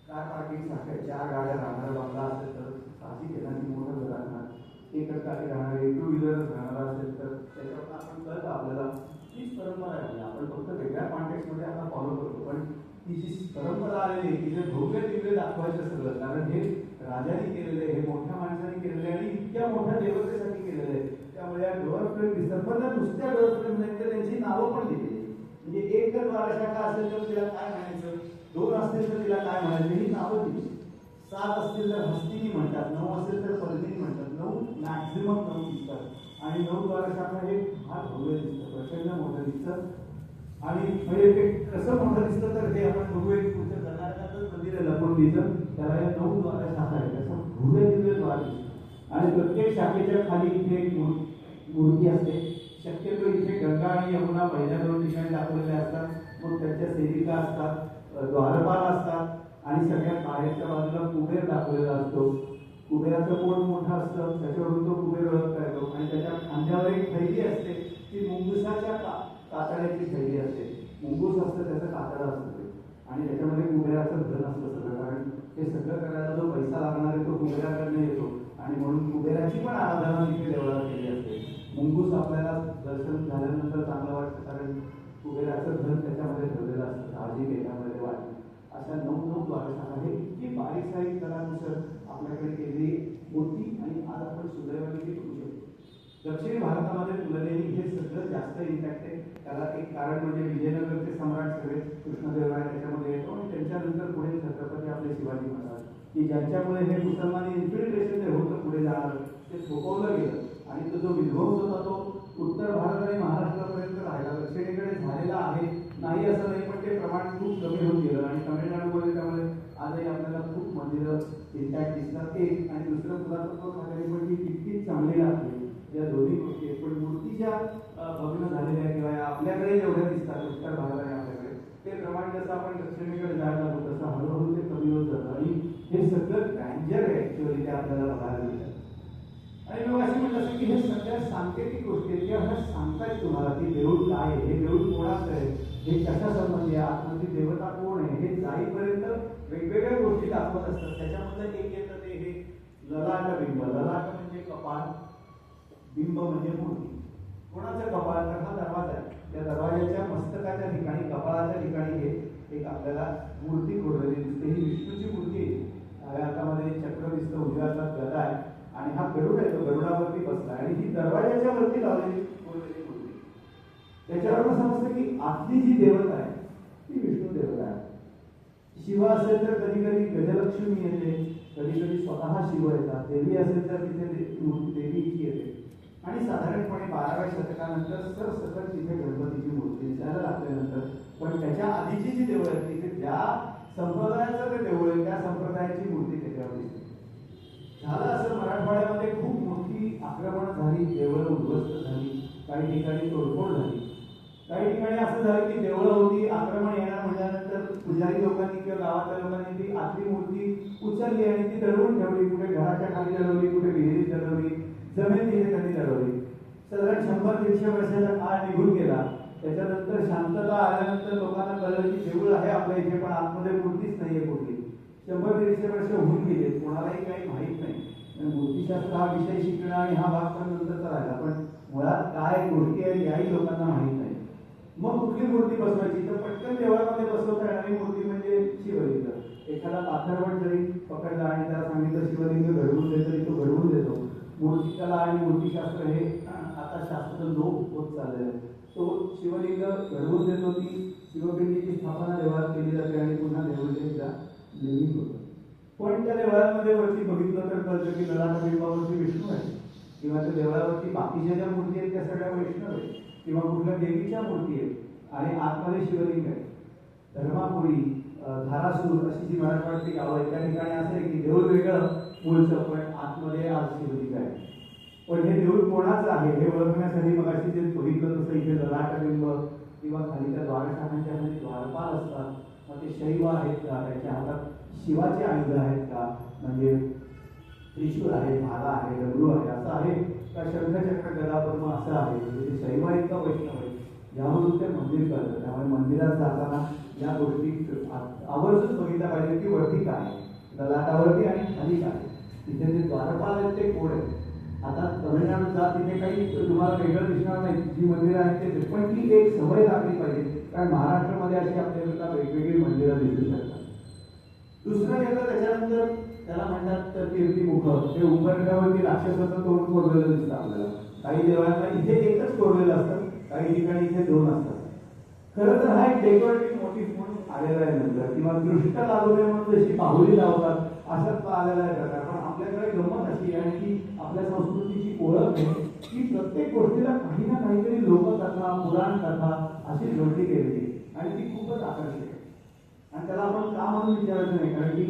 S1: कार पार्किंग सारख्या 4 गाड्या राहणारा बंगला असेल तर साहजिक येणारी मोठं घर असणार, एकच गाडी राहणारे 2 व्हीलर राहणारा असेल तर त्याच्यावर आपण कळतं आपल्याला हीच परंपरा आहे. आपण फक्त वेगळ्या कॉन्टेक्स्टमध्ये आपण फॉलो करतो, पण ही जी परंपरा आलेली आहे की जे भव्य दिव्य दाखवायचं सगळं, कारण हे राजाने केलेलं आहे, हे मोठ्या माणसाने केलेलं आहे आणि इतक्या मोठ्या देवतेसाठी केलेलं आहे. त्यामुळे या डोअर फ्रेम दिसतात, पण नुसत्या डोअर फ्रेम नाही तर त्यांची नावं पण दिलेली. म्हणजे एक जर द्वारशाखा असेल तर तिला काय म्हणायचं, 2 असतील तर तिला काय म्हणायचं, ही नावं दिली. 7 असतील तर हस्तिनी म्हणतात, 9 असेल तर पद्मिनी म्हणतात. 9 मॅक्झिमम 9 दिसतात आणि 9 द्वारशाखा हे फार भव्य दिसतं, प्रचंड मोठं दिसतं. आणि म्हणजे ते कसं मोठं दिसतं तर हे आपण बघू, एक पुढच्या कर्नाटकातच मंदिर आहे लपंडीचं, त्याला या 9 द्वारशाखा आहेत, त्याचं भव्य दिव्य द्वार दिसतं. आणि प्रत्येक शाखेच्या खाली इथे एक मूर्ती असते. शक्यतो इथे गंगा आणि यमुना पहिल्या 2 ठिकाणी दाखवलेल्या असतात. मग त्यांच्या सेविका असतात, द्वारपाल असतात आणि सगळ्यात बाहेरच्या बाजूला कुबेर दाखवलेला असतो. कुबेराचं पोट मोठं असतं, त्याच्यावरून तो कुबेर ओळखता येतो. आणि त्याच्या खांद्यावर एक थैली असते, ती मुंगसाच्या कातड्याची थैली असते. मुंगूस असतं त्याचं कातडं असतं ते, आणि त्याच्यामध्ये कुबेराचं धन असतं सगळं. कारण हे सगळं करायला जो पैसा लागणार आहे तो कुबेराकडनं येतो आणि म्हणून कुबेराची पण आराधना तिथे देवळात केली असते. मुंगूस आपल्याला दर्शन झाल्यानंतर चांगलं वाटतं, कारण कुबेराचं धन त्याच्यामध्ये ठेवलेलं असतं, काळजी घेण्यामध्ये वाटतं. अशा 9 द्वारशाखा आहे. इतकी बारीक सारीक कलानुसार आपल्याकडे केलेली मूर्ती, आणि आज आपण सुदैवाने ती करू शकतो. दक्षिण भारतामध्ये तुलनेने हे सगळं जास्त इम्पॅक्ट आहे. त्याला एक कारण म्हणजे विजयनगरचे सम्राट सगळे कृष्णदेवराय त्याच्यामध्ये येतो, आणि त्यांच्यानंतर पुढे छत्रपती आपले शिवाजी महाराज, की ज्यांच्यामुळे हे मुसलमानी इन्फिल्ट्रेशन जे होतं पुढे जाणार ते थोपवलं गेलं. आणि तो जो विध्वंस होता तो उत्तर भारत आणि महाराष्ट्रापर्यंत राहिला. दक्षिणेकडे झालेला आहे नाही असं नाही, पण ते प्रमाण खूप कमी होत गेलं. आणि तमिळनाडूमध्ये त्यामुळे आजही आपल्याला खूप मंदिरं इंटॅक्ट दिसतात. एक आणि दुसरं त्याचं पुरातत्व खात्याने पण ती तितकीच चांगली लागते या दोन्ही गोष्टी आहेत. पण मूर्तीच्या भग्न झालेल्या किंवा आपल्याकडे जेवढ्या दिसतात उत्तर भागाने आपल्याकडे ते प्रमाण जसं आपण दक्षिणेकडे जायला लागतो तसं हळूहळू ते कमी होत जातं आणि हे सगळं ग्रँजर आहे ऍक्च्युअली ते आपल्याला बघायला मिळतं. आणि मग असे म्हणलं असं की हे सगळ्या सांकेतिक गोष्टी आहेत किंवा ह्या सांगतायत तुम्हाला की देऊळ काय आहे, हे देऊळ कोणाचं आहे, हे कशा संबंधी आहे, आतमध्ये देवता कोण आहे, हे जाईपर्यंत वेगवेगळ्या गोष्टी दाखवत असतात. त्याच्यामधलं एक येतं ते हे ललाट बिंब. ललाट म्हणजे कपाळ, बिंब म्हणजे मूर्ती. कोणाचं कपाळ? तर हा दरवाजा आहे. त्या दरवाजाच्या मस्तकाच्या ठिकाणी कपाळाच्या ठिकाणी हे एक आपल्याला मूर्ती कोरलेली दिसते. ही विष्णूची मूर्ती आहे. डाव्या हातामध्ये चक्र दिसतं, उजव्या हातात गदा आहे आणि हा गरुड आहे, तो गरुडावरती बसला आणि ही दरवाजाच्या वरती लावलेली कोरलेली मूर्ती. त्याच्यावरून समजतं की आतली जी देवता आहे ती विष्णू देवता आहे. शिव असेल तर कधी कधी गजलक्ष्मी येते, कधी कधी स्वतः शिव येतात. देवी असेल तर तिथे मूर्ती देवीची येते आणि साधारणपणे 12व्या शतकानंतर सरसकट तिथे गणपतीची मूर्ती दिसायला लागल्यानंतर पण त्याच्या आधीची जी देवळं आहेत तिथे ज्या संप्रदायाचं ते देऊळ आहे त्या संप्रदायाची मूर्ती त्याच्यावर दिसते. झालं असं मराठवाड्यामध्ये खूप मोठी आक्रमण झाली, देवळं उद्ध्वस्त झाली, काही ठिकाणी तोडफोड झाली, काही ठिकाणी असं झालं की देवळं होती, आक्रमण येणार म्हटल्यानंतर पुजारी लोकांनी किंवा गावातल्या लोकांनी ती आतली मूर्ती उचलली आणि ती दडवून ठेवली. कुठे घराच्या खाली दडवली, कुठे विहिरीत दडवली, जमीन तिथे कधी दडवली. साधारण 100-150 वर्षाचा काळ निघून गेला. त्याच्यानंतर शांतता आल्यानंतर लोकांना कळलं की देऊळ आहे आपल्या इथे पण आतमध्ये मूर्तीच नाहीये कुठली. 100-150 वर्ष होऊन गेले, कोणालाही काही माहीत नाही. मूर्तीशास्त्र हा विषय शिकणं आणि हा भाग पण नंतरचा राहिला, पण मुळात काय गोष्टी आहेत याही लोकांना माहीत नाही. मग कुठली मूर्ती बसवायची तर पटकन देवळामध्ये बसवता येणारी मूर्ती म्हणजे शिवलिंग. एखादा पाथरवट जरी पकडला आणि त्याला सांगितलं शिवलिंग घडवून दे तरी तो घडवून देतो. मूर्तिकला आणि मूर्तिशास्त्र हे आता शास्त्र लोप होत चाललेलं आहे. तो शिवलिंग घडवून देतो, ती शिवपिंडीची स्थापना देवळात केली जाते आणि पुन्हा देवळीचा लिंग होतं. पण त्या देवळांमध्ये वरती बघितलं तर कळतं की ललाट बिंबावरती विष्णू आहे किंवा त्या देवळावरती बाकीच्या ज्या मूर्ती आहेत त्या सगळ्या वैष्णव आहेत किंवा कुठल्या देवीच्या मूर्ती आहेत आणि आतमध्ये शिवलिंग आहे. धर्मापुरी, धारासूर अशी जी मराठवाड्यातली गावं आहेत त्या ठिकाणी असं आहे की देऊळ वेगळं मूळचं पण आतमध्ये आज शिवलिंग आहे. पण हे देऊळ कोणाचं आहे हे ओळखण्यासाठी मग अशी जे बघितलं तसं इथे ललाट बिंब किंवा खाली त्या द्वारकांच्या खाली द्वारपाल असतात. मग ते शैव आहेत का, त्याच्या हातात शिवाचे आयुध आहेत का, म्हणजे त्रिशूळ आहे, भाला आहे, डमरू आहे असं आहे का, शंखचक्र गदा पद्म असं आहे, म्हणजे शैव आहेत का वैष्णव आहे यावरून ते मंदिर कळतं. त्यामुळे मंदिरात जाताना या गोष्टी आवर्जून बघितल्या पाहिजे की वरती काय ललाटावरती आणि खाली काय. तिथे जे द्वारपाल आहेत ते कोण आहेत. आता तमिळनाडूत जा तिथे काही तुम्हाला वेगळं दिसणार नाही, जी मंदिरं आहेत ते, पण ती एक सवय लागली पाहिजे कारण महाराष्ट्रामध्ये अशी आपल्याला वेगवेगळी मंदिरं दिसू शकतात. दुसरं येतं त्याच्यानंतर त्याला म्हणतात तर कीर्तिमुख. ते उंबरठ्यावरती राक्षसाचं तोंड कोरलेलं दिसतं आपल्याला. काही देवळांना इथे एकच कोरलेलं असतं, काही ठिकाणी इथे 2 असतात. खरं तर हा एक डेकोरेटिव्ह मोटिव्ह म्हणून आलेला आहे नंतर, किंवा दृष्ट लागू नये म्हणून जशी बाहुली लावतात असाच आलेला आहे प्रकार. पण आपल्याकडे गंमत अशी आहे की आपल्या संस्कृतीची ओळख आहे की प्रत्येक गोष्टीला काही ना काहीतरी लोककथा, पुराण कथा अशी जोडली गेलेली आणि ती खूपच आकर्षक आहे. आणि त्याला आपण का म्हणून विचारायचं नाही कारण की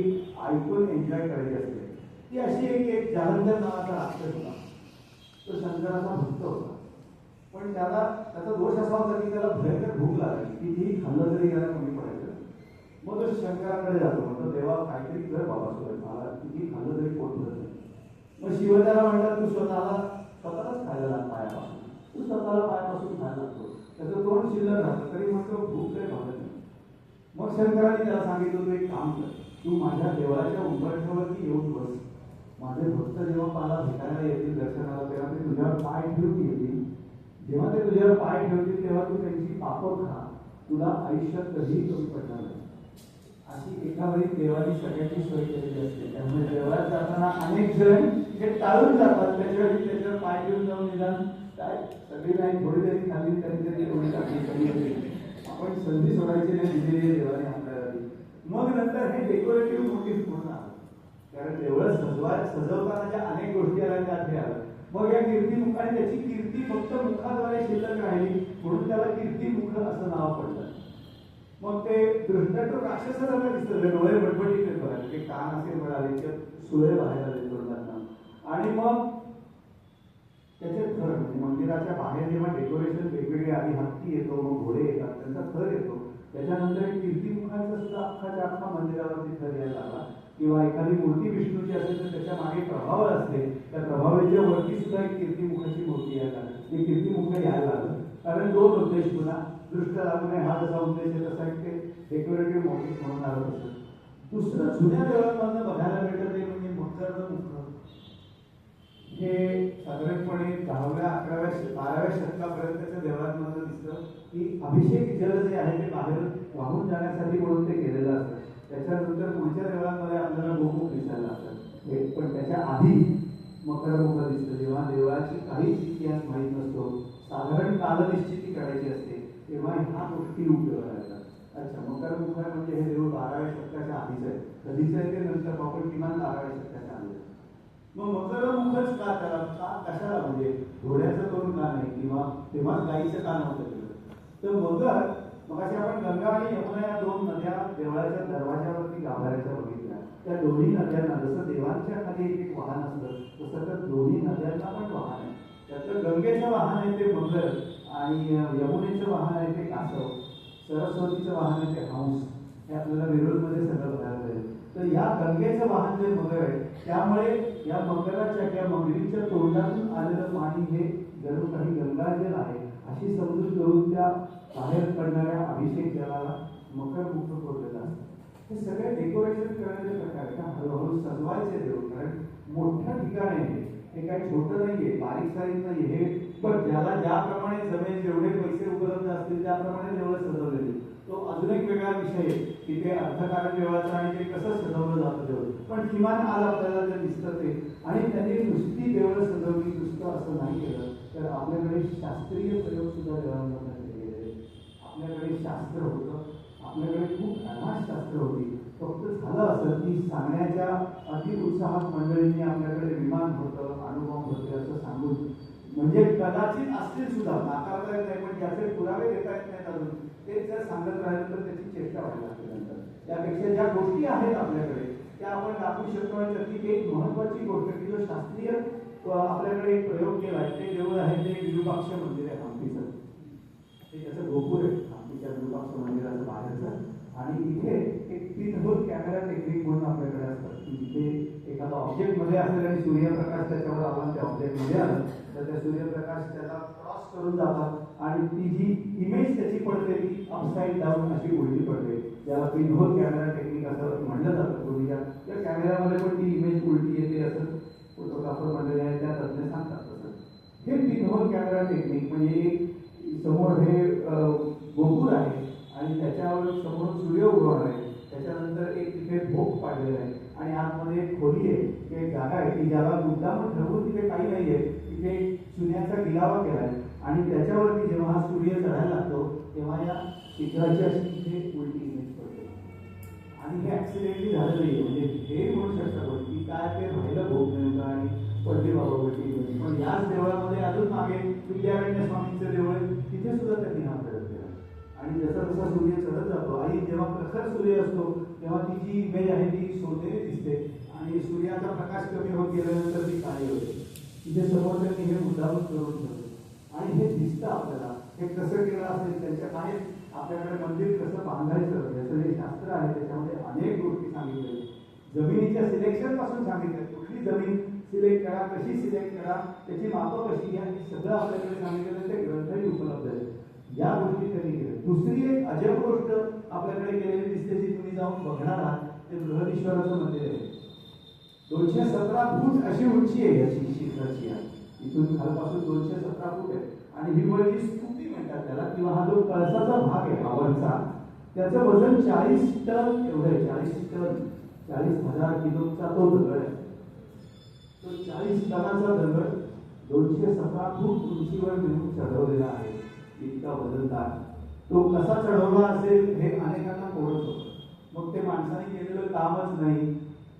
S1: ऐकून एन्जॉय करायची असते. ती अशी एक जालंधर नावाचा राक्षस होता. तो शंकराचा भक्त होता, पण त्याचा दोष असा होता की त्याला भयंकर भूक लागली, कितीही खाल्लं तरी याला कमी पडायचं. मग तो शंकराकडे जातो, म्हणतो देवा काहीतरी कर बाबा, मला किती खाल्लं तरी पोट भरत नाही. मग शिव त्याला म्हणतात तू स्वतःलाच खायला लाग पायापासून, तू स्वतःला पायापासून खायला लागतो. त्याचं तोंड शिल्लक राहतं तरी म्हणतो भूक काही भागत नाही. मग शंकराने त्याला सांगितलं तू एक काम कर, तू माझ्या देवळाच्या उंबरठ्यावरती येऊन बस. माझे भक्त जेव्हा मला भेटायला येतील दर्शनाला तेव्हा ते तुझ्यावर पाय ठेवून येतील. जेव्हा ते तुझ्यावर पाय ठेवतील तेव्हा तू त्यांची पापं खा, तुला आयुष्यात कधीही कमी पडणार नाही. अशी एकावेळी देवानी सगळ्यांची सोय केलेली असते. त्यामुळे देवळात जाताना अनेक जण हे टाळून जातात, त्याच्यावर पाय ठेवून जाऊन निदान काय सगळी नाही थोडी तरी खाली तरी एवढी टाकली. आपण संधी सोडायची नाही दिलेली आहे देवाने आपल्याला. मग नंतर हे डेकोरेटिव्ह मोटिव्ह पूर्ण आलं कारण देवळं सजवताना ज्या अनेक गोष्टी आल्या त्या आधी आल्या. मग या कीर्तिमुखाने त्याची कीर्ती फक्त मुखाद्वारे शिल्लक राहिली म्हणून त्याला कीर्तिमुख असं नाव पडलं. मग ते दृष्टाटो राक्षसासारखं दिसतं, डोळे बटबटीत येत बघा, ते कान असे मिळाले, सुळे बाहेर आले तोंडातून. आणि मग त्याचे थर म्हणजे मंदिराच्या बाहेर जेव्हा डेकोरेशन वेगवेगळे आधी हत्ती येतो, मग घोडे येतात, त्यांचा थर येतो. त्याच्यानंतर एक कीर्तिमुखाचा सुद्धा अख्खाच्या अख्खा मंदिरावरती थर यायला लागला. किंवा एखादी मूर्ती विष्णूची असेल तर त्याच्या मागे प्रभाव असते, त्या प्रभावाच्या वरती सुद्धा एक कीर्तिमुखाची मूर्ती यायला लागली. ते कीर्तिमुख यायला लागलं कारण दोन उद्देश, पुन्हा दृष्ट लागू नये हा जसा उद्देश आहे तसा एक ते डेकोरेटिव्ह मोटिव्ह म्हणून आलं होतं. दुसरं जुन्या देवळांमधनं बघायला भेटत ते म्हणजे मकरचं मुख. हे साधारणपणे 10व्या 11व्या 12व्या शतकापर्यंतच्या देवळांमध्ये दिसतं की अभिषेक जल जे आहे ते बाहेर वाहून जाण्यासाठी म्हणून ते केलेलं असतं. त्याच्यानंतर पुढच्या देवळांमध्ये आपल्याला गोमुख दिसायला लागतात हे, पण त्याच्या आधी मकरमुख दिसतं. जेव्हा देवळाची काहीच इतिहास माहीत नसतो, साधारण कालनिश्चिती करायची असते, तेव्हा ह्या गोष्टी उपयोगाला येतात. अच्छा, मकरमुख म्हणजे हे देऊळ 12व्या शतकाच्या आधीच आहे. कधीच आहे ते नंतर आपण किमान 12व्या शतकाच्या आधी. मग मकरमुखच का त्याला, का कशाला, म्हणजे घोड्याचं करून का नाही, किंवा तेव्हा गाईचं का नव्हतं केलं. तर मगर मगाशी आपण गंगा आणि यमुना या दोन नद्या देवळाच्या दरवाजावरती गाभाऱ्याच्या बघितल्या. त्या दोन्ही नद्यांना जसं देवांच्या खाली एक एक वाहन असतं तसं तर दोन्ही नद्यांना पण वाहन आहे. त्यातलं गंगेचं वाहन आहे ते मगर आणि यमुनेचं वाहन आहे ते कासव, सरस्वतीचं वाहन आहे ते हंस. हे आपल्याला वेरूळमध्ये सगळं बघायला मिळेल. तर या गंगेचं वाहन जे मगर आहे त्यामुळे या मकराच्या किंवा मगरीच्या तोंडातून आलेलं पाणी हे जणू काही गंगाजल आहे अशी समजून करून त्या बाहेर पडणाऱ्या अभिषेक जलाला मकरमुख बोललेलं असतं. हे सगळे डेकोरेशन करण्याचे प्रकार का हळूहळू सजवायचे देऊ, कारण मोठ्या ठिकाण आहे हे काही छोटं नाहीये, बारीक सारीक नाही हे. पण ज्याला ज्याप्रमाणे जमेल, जेवढे पैसे उपलब्ध असतील त्याप्रमाणे जेवढं सजवलेले, तो अजून एक वेगळा विषय आहे की ते अर्थकारण देवळाचं आणि ते कसं सजवलं जातं देवळ. पण किमान आज आपल्याला जे दिसतं ते, आणि त्यांनी नुसती देवळं सजवली नुसतं असं नाही केलं, तर आपल्याकडे शास्त्रीय प्रयोग सुद्धा देवांमध्ये केले गेले. आपल्याकडे शास्त्र होतं, आपल्याकडे खूप अनाथ शास्त्र होती. फक्त झालं असं की सांगण्याच्या अति उत्साहात मंडळींनी आपल्याकडे विमान होतं, अनुभव होते असं सांगून, म्हणजे कदाचित असतील सुद्धा, नाकारता येत नाही, पण ज्याचे पुरावे देता येत नाहीत अजून, ते जर सांगत राहिलं तर त्याची चेष्टा व्हायला लागते नंतर. त्यापेक्षा ज्या गोष्टी आहेत आपल्याकडे त्या आपण दाखवू शकतो. आणि त्याची एक महत्वाची गोष्ट की जो शास्त्रीय आपल्याकडे एक प्रयोग केला आहे ते देऊळ आहे ते विरूपाक्ष मंदिर आहे हम्पीचं. ते त्याचं गोपूर आहे हम्पीच्या विरूपाक्ष मंदिराचं बाहेरचं. आणि इथे एक पिनहोल कॅमेरा टेक्निक म्हणून आपल्याकडे असतात की जिथे एखादा ऑब्जेक्ट मध्ये असेल आणि सूर्यप्रकाश त्याच्यावर आला, त्या ऑब्जेक्ट मध्ये आलं तर त्या सूर्यप्रकाश त्याला क्रॉस करून जातात आणि ती जी इमेज त्याची पडते ती अपसाईड डाऊन अशी उलटी पडते, ज्याला पिनहोल कॅमेरा टेक्निक असं म्हणलं जातं. पूर्वीच्या त्या कॅमेऱ्यामध्ये पण ती इमेज उलटी येते असं फोटोग्राफर मंडळी आहे त्या तज्ञ सांगतात. तसं हे पिनहोल कॅमेरा टेक्निक म्हणजे समोर हे गोपूर आहे आणि त्याच्यावर समोर सूर्य उगवणार आहे, त्याच्यानंतर एक तिथे भोग पाडलेला आहे आणि आतमध्ये एक खोली आहे, एक जागा आहे की ज्याला मुद्दाम ठरवून तिथे काही नाहीये, तिथे चुन्याचा गिलावा केला आहे आणि त्याच्यावरती जेव्हा हा सूर्य चढायला लागतो तेव्हा या शिखराची अशी तिथे उलटी इमेज पडते. आणि हे ऍक्सिडेंटली झालं नाहीये, म्हणजे हे म्हणू शकतात की काय ते राहिलं भोग नेमकं आणि पडली बाबा उलटी इमेज. पण याच देवळामध्ये अजून मागे विद्यारण्य स्वामींचं देवळ तिथे सुद्धा त्यांनी हा प्रयोग केला. आणि जसा जसा सूर्य चढत जातो आणि जेव्हा प्रखर सूर्य असतो तेव्हा ती जी इमेज आहे ती सोनेरी दिसते आणि सूर्याचा प्रकाश कमी होत गेल्यानंतर ती काळी होते. तिथे समोर त्यांनी हे मुद्दामच करून ठेवले आणि हे दिसतं आपल्याला. हे कसं केलं असेल, त्यांच्या बाहेर आपल्याकडे मंदिर कसं बांधायचं याचं हे शास्त्र आहे, त्याच्यामध्ये अनेक गोष्टी सांगितलेल्या. जमिनीच्या सिलेक्शन पासून सांगितलं, कुठली जमीन सिलेक्ट करा, कशी सिलेक्ट करा, त्याची मापं कशी घ्या, हे सगळं आपल्याकडे सांगितलेलं ते ग्रंथही उपलब्ध आहे. या गोष्टी त्यांनी केल्या. दुसरी एक अजब गोष्ट आपल्याकडे केलेली दिसते जी तुम्ही जाऊन बघणार आहात, ते बृहदीश्वराचं मंदिर आहे. 217 फूट अशी उंची आहे याची शिखराची. इथून खालपासून 217 फूट आहे आणि ही वर जी स्तूपी म्हणतात त्याला, किंवा हा जो कळसाचा भाग आहे आवरचा, त्याचं वजन 40 टन एवढं आहे. 40 टन, 40,000 किलोचा तो दगड आहे. तो 40 टनाचा दगड 217 फूट उंचीवर नेऊन चढवलेला आहे. इतका वजनदार. तो कसा चढवला असेल हे अनेकांना कोडत होतं. मग ते माणसाने केलेलं कामच नाही.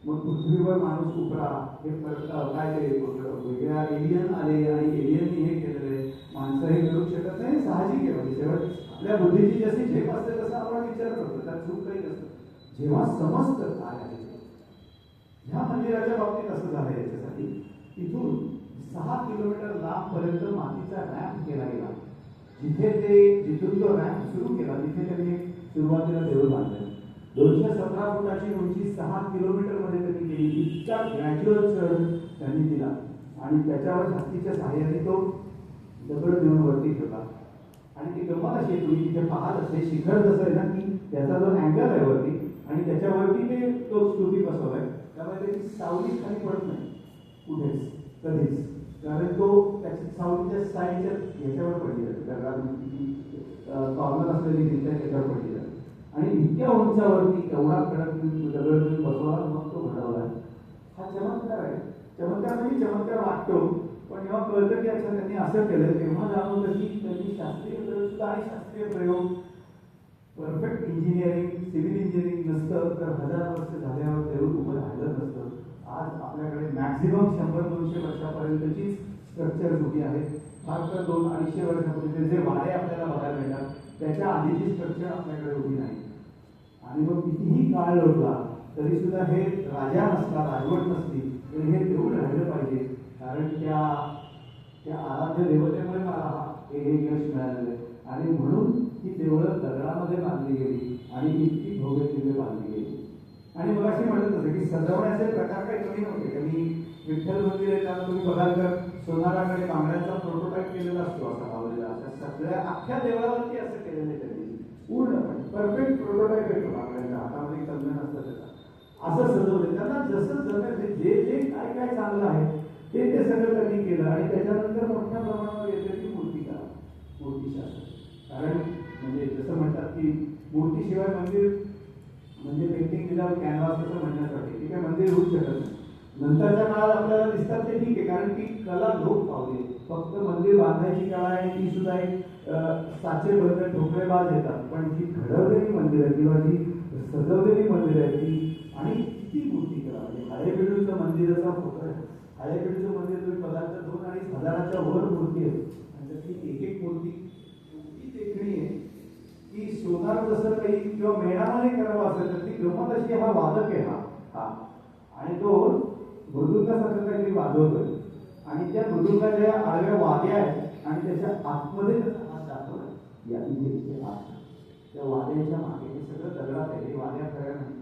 S1: मग पृथ्वीवर माणूस उपरा हे काय ते वेगळ्या एलियन आले आणि एलियननी हे केलेलं आहे. माणसं हे करू शकत नाही, साहजिक आहे. म्हणजे शेवट आपल्या बुद्धीची जशी झेप असते तसं आपण विचार करतो, त्यात चूक काही नसतं. जेव्हा समजतं काय आहे ह्या मंदिराच्या बाबतीत असं झालं याच्यासाठी तिथून 6 किलोमीटर लांबपर्यंत मातीचा रॅम्प केला गेला. जिथून तो रॅम्प सुरू केला तिथे त्यांनी सुरुवातीला देऊळ बांधलं. 217 फुटाची उंची 6 किलोमीटर मध्ये त्यांनी केली. इतका ग्रॅज्युअल चढ त्यांनी दिला आणि त्याच्यावर हत्तीच्या सहाय्याने तो दगड देऊन वरती ठेवला. आणि ती गंमत अशी तुम्ही तिथे पाहत असे शिखर जसं आहे ना की त्याचा जो अँगल आहे वरती आणि त्याच्यावरती ते तो स्तूपी बसवलाय, त्यामुळे त्याची सावली खाली पडत नाही कुठेच कधीच, कारण तो त्याची सावलीच्या साईडच्या ह्याच्यावर पडली जाते, दगडात कॉर्नर असलेली दिसते त्याच्यावर पडली जाते. आणि इतक्या उंचावरती एवढा कडक दगड बसवला मग तो घडवला. हा चमत्कार आहे. चमत्कार म्हणजे चमत्कार वाटतो, पण जेव्हा कळतं की अच्छा त्यांनी असं केलं तेव्हा जाणवतं की त्यांनी शास्त्रीय प्रयोग सुद्धा आणि शास्त्रीय प्रयोग परफेक्ट इंजिनिअरिंग सिव्हिल इंजिनिअरिंग नसतं तर 1000 वर्ष झाल्यावर देऊळ उभं राहिलं नसतं. आज आपल्याकडे मॅक्झिमम 100-200 वर्षापर्यंतचीच स्ट्रक्चर उभी आहेत. फार तर 200-250 वर्षापूर्वीचे जे वाडे आपल्याला बघायला मिळतात त्याच्या आधीची स्ट्रक्चर आपल्याकडे उभी नाही. आणि मग कितीही काळ लोटला तरी सुद्धा हे राजा नसला, राजवट नसली तरी हे देऊळ राहिलं पाहिजे, कारण त्या आराध्य देवतेमुळे मला हे यश मिळालेलं आहे. आणि म्हणून ही देवळं दगडामध्ये बांधली गेली आणि इतकी भव्य दिव्य बांधली गेली. आणि मग अशी म्हणत होते की सजवण्याचे प्रकार काही कमी नव्हते. त्यांनी विठ्ठल मंदिर आहे त्याला तुम्ही बघाल तर सोनाराकडे बांगड्यांचा प्रोटोटाईप केलेला असतो असा लावलेला. अशा सगळ्या अख्ख्या देवळावरती असं केलेलं आहे त्यांनी पूर्णपणे परफेक्ट प्रोटोटाईप येतो बांगड्यांच्या हातामध्ये कल्पना असतं त्याचा असं सजवलं. त्यांना जसं जमेल जे जे काय काय चांगलं आहे ते सगळं त्यांनी केलं. आणि त्याच्यानंतर मोठ्या प्रमाणावर येते ती मूर्तिकला, मूर्तिशास्त्र. कारण म्हणजे जसं म्हणतात की मूर्तीशिवाय मंदिर म्हणजे पेंटिंग विदाउट कॅनव्हास असं म्हणण्यासाठी ठीक आहे मंदिर होऊ शकत नाही. नंतरच्या काळात आपल्याला दिसतात ते ठीक आहे, कारण ती कला लोप पावली. फक्त मंदिर बांधायची कला आहे ती सुद्धा एक साचेबद्ध ठोकळेबाज येतात, पण जी घडवलेली मंदिर आहे किंवा जी सजवलेली मंदिर आहे ती आणि किती मूर्ती कला म्हणजे हळेबीडूचं मंदिराचा फोटो आहे. हळेबीडूचं मंदिर तुम्ही पदार्थ 2-2.5 हजाराच्या वर मूर्ती आहे आणि त्यातली एक एक मूर्ती इतकी देखणी आहे की सोनार जसं काही किंवा मेणामध्ये करावं असेल तर ती गमत अशी हा वादक आहे हा आणि तो मृदुंगासारखं काहीतरी वाजवतोय आणि त्या मृदुंगाच्या आडव्या वाद्या आहेत आणि त्याच्या आतमध्ये त्याचा हात दाखवला या इथे हात त्या वाद्याच्या मागे हे सगळं दगडात आहे. हे वाद्या खऱ्या नाही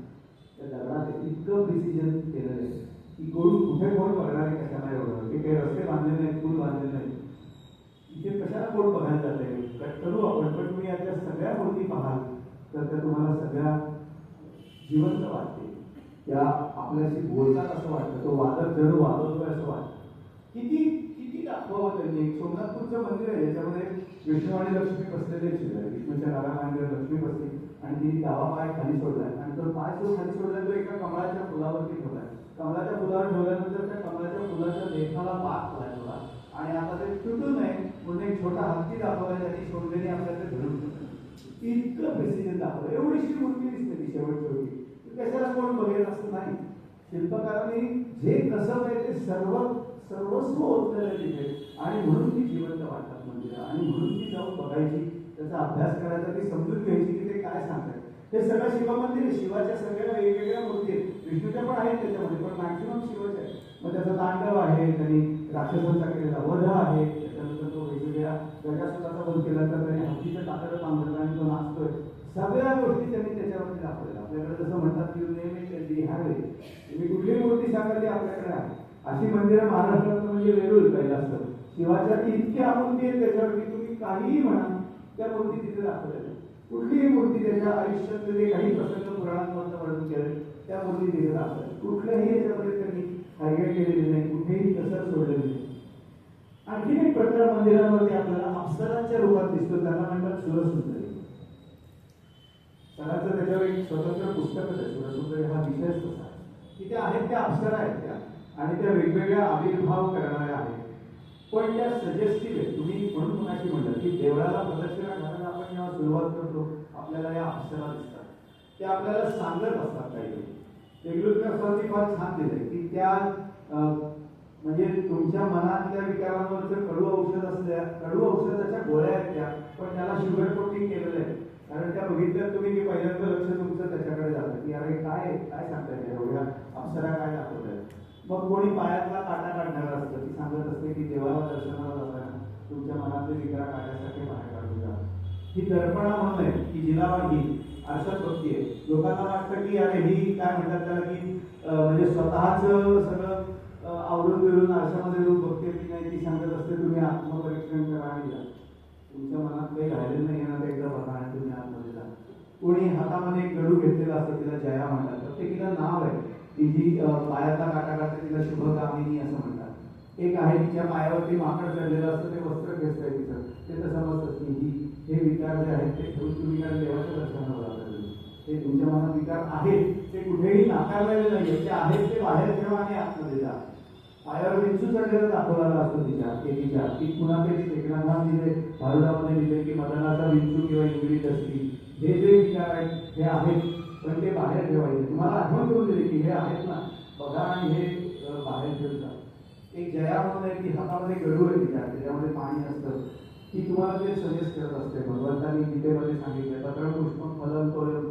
S1: त्या दगडात आहे. इतकं प्रिसिजन केलेलं आहे की कुठे कोण बघणार आहे कशाला एवढं. ते काही रस्ते बांधले नाहीत, पूल बांधले नाही, इथे कशाला कोण बघायला जाते. करू आपण, पण तुम्ही यातल्या सगळ्या मूर्ती पाहाल तर त्या तुम्हाला सगळ्या जिवंत वाटते. त्या आपल्याशी बोलतात असं वाटतं. तो वादक जरूर वाजवतोय असं वाटतं. किती किती दाखवावं त्यांनी. एक सोमनाथपूरचं मंदिर आहे ज्याच्यामध्ये विष्णू आणि लक्ष्मी बसलेले शिवाय विष्णूच्या नागामांडीवर लक्ष्मी बसली आणि ती डावा पाय खाली सोडलाय आणि तो पाय जो खाली सोडलाय तो एका कमळाच्या फुलावरती ठेवलाय. कमळाच्या फुलावर ठेवल्यानंतर त्या कमळाच्या फुलाच्या देखाला पाक आलाय थोडा आणि आता ते तुटू नये म्हणून एक छोटा हत्ती दाखवलाय त्यांनी सोडलेली आपल्याला धरून इतकं प्रेसिजन दाखवलं. एवढीशी मूर्ती दिसते ती शेवट शेवटी. कशाला कोण बघेल असं नाही. शिल्पकारांनी जे कसं आहे ते सर्वस्व ओतलेलं आहे तिथे आणि म्हणून ती जिवंत वाटतात मंदिरं आणि म्हणून ती जाऊन बघायची, त्याचा अभ्यास करायचा, ती समजून घ्यायची की ते काय सांगतात. हे सगळं शिवमंदिर आहे. शिवाच्या सगळ्या वेगवेगळ्या मूर्ती आहेत. विष्णूच्या पण आहेत त्याच्यामध्ये, पण मॅक्सिमम शिवाच्या आहे. मग त्याचा तांडव आहे, त्यांनी राक्षसांचा केलेला वध आहे, त्याच्यानंतर तो वेगवेगळ्या गजासुराचा वध केला तर त्याने हत्तीचं ताकद बांधलं आणि तो नाचतोय. सगळ्या गोष्टी त्यांनी त्याच्यावरती दाखवल्या. आपल्याकडे जसं म्हणतात की नेहमी ह्यावे तुम्ही कुठली मूर्ती सांगा ती आपल्याकडे आहे. अशी मंदिरं महाराष्ट्रात म्हणजे वेगळी पहिलं असतं. शिवाच्या इतक्या मूर्ती आहेत त्याच्यावरती तुम्ही काहीही म्हणा त्या मूर्ती तिथे दाखवल्या. कुठलीही मूर्ती त्याच्या आयुष्यातले काही प्रसंग पुराणांमधून वर्णन केले त्या मूर्ती तिथे दाखवल्या. कुठल्याही याच्यामध्ये त्यांनी हायलाइट केलेली नाही, कुठेही कसर सोडलेली नाही. आणखी एक प्रकार मंदिरांवरती आपल्याला अप्सरांच्या रूपात दिसतो, त्यांना म्हणतात सुरसुंदरी. सरांचं त्याच्यावर एक स्वतंत्र पुस्तकच आहे. सुरसुंदरी हा विषयच तसा आहे की त्या आहेत त्या अप्सरा आहेत त्या आणि त्या वेगवेगळ्या आविर्भाव करणाऱ्या आहेत. पण त्या सजेस्टिव्ह आहेत. तुम्ही म्हणून कुणाशी म्हणतात की देवळाला प्रदक्षिणा घालायला आपण जेव्हा सुरुवात करतो आपल्याला या अप्सरा दिसतात. त्या आपल्याला सांगत असतात काही. तेगलुरकर सरांनी फार छान दिलंय की त्या म्हणजे तुमच्या मनातल्या विकारांवरचं कडू औषधाच्या गोळ्या आहेत त्या, पण त्याला शुगर कोटिंग केलेलं आहे. कारण त्या बघितल्या तुम्ही की पहिल्यांदा लक्ष तुमचं त्याच्याकडे जातं की अरे काय काय सांगताय एवढ्या अप्सरा काय दाखवताय. मग कोणी पायातला काटा काढणार असतं, ती सांगत असते की देवाला दर्शनाला जाताना तुमच्या मनातले विकार काढण्यासाठी बाहेर काढून जा. ही दर्पणा म्हणून आहे की जिला ही आरशात बघतीये. लोकांना वाटतं की अरे ही काय म्हणतात त्याला की म्हणजे स्वतःच सगळं आवडून बिरून आरशामध्ये जाऊन बघते की नाही. ती सांगत असते तुम्ही आत्मपरीक्षण करा आणि जा. तुमच्या मनात काही राहिलेलं नाही ना, एकदा बघा आणि तुम्ही आतमध्ये जा. कोणी हातामध्ये एक गडू घेतलेला असतो, तिला जया म्हणतात. प्रत्येकीला नाव आहे. ती जी पायातला काटा काढते तिला शुभकामिनी असं म्हणतात. एक आहे तिच्या पायावरती माकड चढलेलं असतं, ते वस्त्र खेचतंय तिचं. ते तर समजतं की हे विकार जे आहेत ते ठेवून तुम्ही काय देवाच्या दर्शनाला जाता. ते तुमच्या मनात विकार आहेत ते कुठेही नाकारलेले नाही, ते आहेत ते बाहेर ठेवा आणि आतमध्ये जा. पायावर विंचू चढलेला दाखवलेला असतो तिच्या एकीच्या, की पुन्हा ते एकनाथान दिले भारुडामध्ये दिले की मदनाचा विंचू किंवा इंग्लिश असती. हे जे विकार आहेत हे आहेत पण ते बाहेर ठेवायचे. तुम्हाला आठवण करून दिली की हे आहेत ना, बघा आणि हे बाहेर ठेवतात. एक जया म्हणून आहे की हातामध्ये गडू आहे तिच्या, त्याच्यामध्ये पाणी असतं. ती तुम्हाला ते सजेस्ट करत असते. भगवंतांनी गीतेमध्ये सांगितलं तत्र पुष्पम फलम तोयम.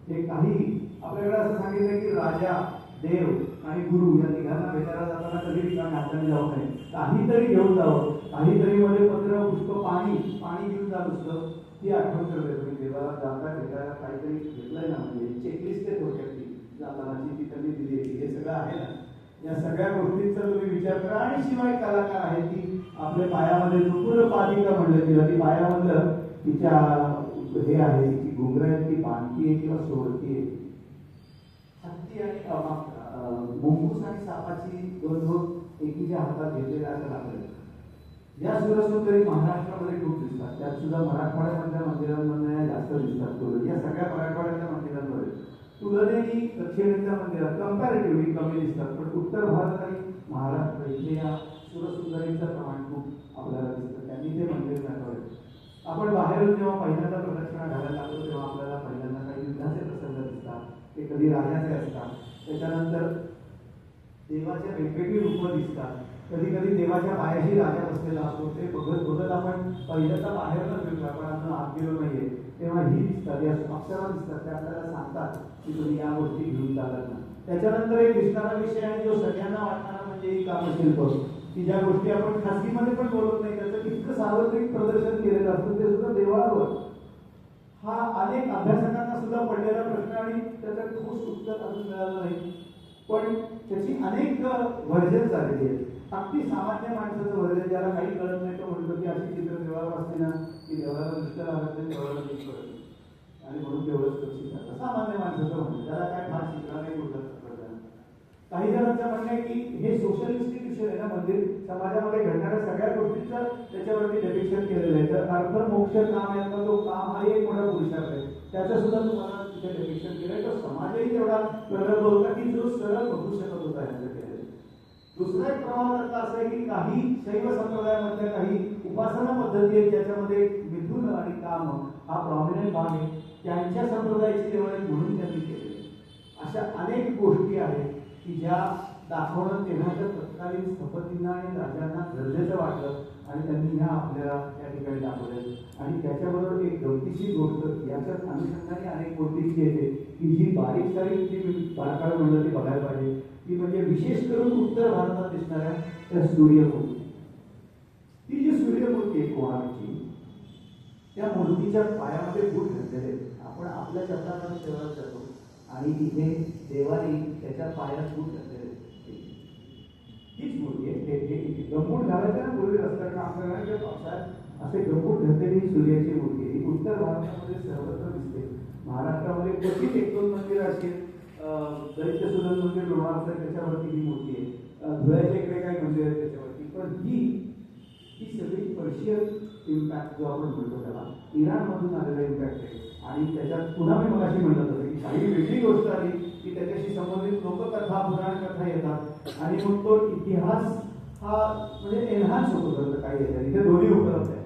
S1: हे काही आपल्याकडे असं सांगितलं की राजा, देव आणि गुरु या तिघांना भेटायला जाताना कधी ठिकाणी हाताने जाऊ नये. काहीतरी घेऊन जावं, काहीतरी मध्ये पत्र पुष्प पाणी घेऊन जा नुसतं. ती आठवण करते तुम्ही देवाला जाता भेटायला काहीतरी घेतलंय ना, म्हणजे चेकलिस्ट आहे थोडक्यात जातानाची ती त्यांनी दिली आहे. हे सगळं आहे ना, या सगळ्या गोष्टींचा तुम्ही विचार करा. आणि शिवाय कलाकार आहे की आपल्या पायामध्ये नुपुर पालिका म्हणलं तिला, ती पायामधलं तिच्या हे आहे की घुंगराची ती बांधती आहे किंवा सोडती आहे. हत्ती आणि मुंगूस आणि सापाची दोन एकीच्या हातात घेतलेल्या असं लागलं. या सुरसुंदरी महाराष्ट्रामध्ये खूप दिसतात. त्यात सुद्धा मराठवाड्यामधल्या मंदिरांमध्ये जास्त दिसतात. या सगळ्या मराठवाड्यातल्या मंदिरांमध्ये तुलनेने दक्षिणेच्या मंदिरात कम्पॅरेटिव्हली कमी दिसतात. पण उत्तर भारत आणि महाराष्ट्र इथे या सुरसुंदरीचं प्रमाण खूप आपल्याला दिसतं. त्यांनी ते मंदिर दाखवले. आपण बाहेरून जेव्हा पहिल्यांदा प्रदक्षिणा घालायला लागतो तेव्हा आपल्याला पहिल्यांदा काही युद्धाचे प्रसंग दिसतात. ते कधी राजाचे असतात, त्याच्यानंतर देवाच्या वेगवेगळी रूपं दिसतात. कधी कधी देवाच्या पायाशी राजा बसलेला असतो. ते बघत बघत आपण पहिल्यांदा बाहेर न फिरतो, आपण अजून आत गेलो नाहीये तेव्हा ही दिसतात, या अक्षरा दिसतात. ते आपल्याला सांगतात की तुम्ही या गोष्टी घेऊन चालत ना. त्याच्यानंतर एक दिसणारा विषय आहे जो सगळ्यांना वाटणारा म्हणजे ही कामशिल्प, की ज्या गोष्टी आपण खासगीमध्ये पण बोलत नाही त्याचं इतकं सार्वत्रिक प्रदर्शन केलेलं असतं, ते सुद्धा देवळावर. हा अनेक अभ्यासकांना सुद्धा पडलेला प्रश्न आणि त्याचं ठोस उत्तर अजून मिळालं नाही. पण त्याची अनेक व्हर्जन झालेली आहेत. अगदी सामान्य माणसाचं व्हर्जन, ज्याला काही कळत नाही तो म्हणतो की अशी चित्र देवावर असते ना की देवाला दृष्ट लागत नाही, देवाला दृष्ट पडत नाही आणि म्हणून तेवढंच सुरक्षित राहतं. सामान्य माणसाचं म्हणणं, त्याला काय फार शिकला नाही बोलत. काही जणांचं म्हणणं आहे की हे सोशल इन्स्टिट्यूशन आहे ना, मंदिर समाजामध्ये घडणाऱ्या सगळ्या गोष्टींचं त्याच्यावरती डेपिक्शन केलेलं आहे. तर अर्थ मोक्ष काम यातला जो काम आहे एक मोठा पुरुषार्थ आहे, त्याचं सुद्धा तुम्हाला तिथे डेपिक्शन केलंय. तर समाजही तेवढा प्रगल्भ होता की जो सरळ बघू शकत होता यांचं केलेलं. दुसरा एक प्रवाह अर्थ असा आहे की काही शैव संप्रदायामधल्या काही उपासना पद्धती आहेत ज्याच्यामध्ये मिथुन आणि काम हा प्रॉमिनंट भाग आहे. त्यांच्या संप्रदायाची निवड म्हणून त्यांनी केलेली. अशा अनेक गोष्टी आहेत की ज्या दाखवणं तेव्हाच्या तत्कालीन स्थपतींना आणि राजांना गरजेचं वाटलं आणि त्यांनी ह्या आपल्याला त्या ठिकाणी दाखवल्या. आणि त्याच्याबरोबर एक गमतीशीर गोष्ट याच्याच अनुषंगाने अनेक गोष्टींची येते की जी बारीक सारीक जी बारकाळ म्हणलं ती बघायला पाहिजे. ती म्हणजे विशेष करून उत्तर भारतात दिसणाऱ्या त्या सूर्यमूर्ती. ती जी सूर्यमूर्ती आहे कोणाची, त्या मूर्तीच्या पायामध्ये बूट घातलेले. आपण आपल्या चपलामध्ये देवाला जातो आणि इथे देवाने त्याच्या पायात बूट घातलेले. हीच मूर्ती आहे. हे गंबूट घालायचं ना पूर्वी रस्त्यावर काम करणाऱ्या पावसाळ्यात असे गंबूट घातलेली सूर्याची मूर्ती ही उत्तर भारतामध्ये सर्वत्र दिसते. महाराष्ट्रामध्ये क्वचित एक दोन मंदिर असेल, दैत्य सुदन मंदिर लोणावळचं त्याच्यावरती ही मूर्ती आहे. धुळ्याच्या इकडे काही मंदिर आहेत त्याच्यावरती. पण ही सगळी पर्शियन इम्पॅक्ट जो आपण म्हणतो त्याला इराणमधून आलेला इम्पॅक्ट आहे. आणि त्याच्यात पुन्हा मी मगाशी म्हणत होते की काही वेगळी गोष्ट आली की त्याच्याशी संबंधित लोककथा पुराण कथा येतात आणि मग तो इतिहास हा म्हणजे एनहान्स होतो. जर काही याच्यात इथे दोन्ही उपलब्ध आहे.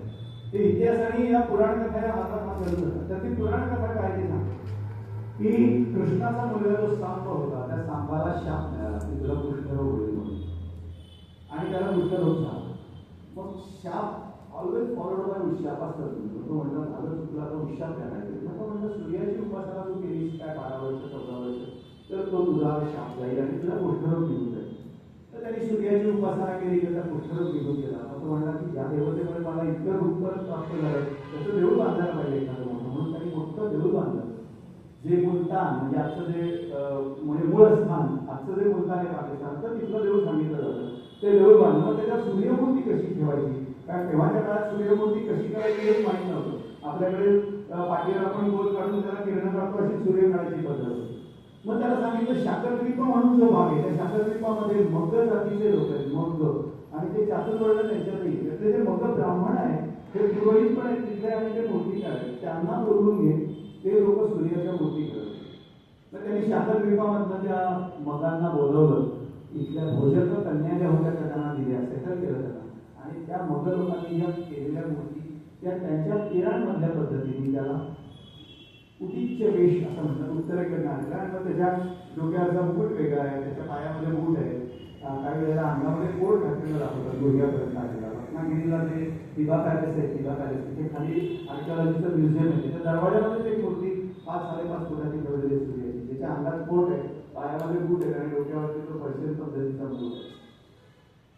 S1: ते इतिहास आणि या पुराण कथा या हातात करत. तर ती पुराण कथा काय ते सांगते की कृष्णाचा मुलगा जो सांब होता त्या सांबाला शाप मिळाला की तुला कृष्णरोग होईल म्हणून, आणि त्याला कुष्ठरोग झाला. मग शाप ऑलवेज फॉलोड बाय उशाप असतात. तो म्हणला झालं चुकला तर उशाप द्यायला. तो म्हणलं सूर्याची उपासना तू केलीस काय 12 वर्ष 14 वर्ष तर तो तुझा शाप जाईल आणि तुला कुष्ठरोग निघून जाईल. त्यांनी सूर्याची उपासना केली तर त्या पुष्कळच निघून गेला. असं म्हणला की ज्या देवतेमुळे मला इतकं रूप परत प्राप्त झालं त्याचं देऊळ बांधायला पाहिजे एखादं मोठं, म्हणून त्यांनी मोठं देऊळ बांधलं. जे मुलतान म्हणजे आजचं जे म्हणजे मूळ स्थान, आजचं जे मुलतान आहे पाकिस्तान, तर तिथलं देऊळ सांगितलं जातं. ते देऊळ बांधलं. मग त्याच्यात सूर्यमूर्ती कशी ठेवायची, कारण तेव्हाच्या काळात सूर्यमूर्ती कशी करायची हे माहीत नव्हतं. आपल्याकडे पाठीवर आपण गोल काढून त्याला किरण काढतो अशी सूर्य काढायची पद्धत होती. मग त्याला सांगितलं शाकरद्वीप म्हणून जो भाग आहे त्या शाकरद्वीपामध्ये मग जातीचे लोक आहेत, मग आणि ते चातुर्वर्ण त्यांच्यातही. त्यातले जे मग ब्राह्मण आहे ते पुरोहित पण आहेत तिथले आणि ते मूर्तिकार आहेत, त्यांना बोलवून घे, ते लोक सूर्याच्या मूर्ती करत. तर त्यांनी शाकरद्वीपामधनं त्या मगांना बोलवलं. इथल्या भोजन कन्या ज्या होत्या त्यांना दिल्या, सेटल केलं त्यांना. आणि त्या मग लोकांनी ज्या केलेल्या मूर्ती त्या त्यांच्या किराणमधल्या पद्धतीने त्याला उटीच्च वेश असं म्हणतात उत्तरेकडनं आलेला. आणि मग त्याच्या डोक्याचा मुकुट वेगळा आहे, त्याच्या पायामध्ये बूट आहे, काही वेळेला अंगामध्ये कोट घातलेलं दाखवतात गुडघ्यापर्यंत आलेला. रत्नागिरीला जे तिबा पॅलेस आहे, तिबा पॅलेस तिथे खाली आर्किओलॉजीचं म्युझियम आहे, त्याच्या दरवाजामध्ये एक मूर्ती 5-5.5 फुटाची ठेवलेली सूर्याची, ज्याच्या अंगात कोट आहे, पायामध्ये बूट आहे आणि डोक्यावरती तो पर्शियन पद्धतीचा मूठ आहे.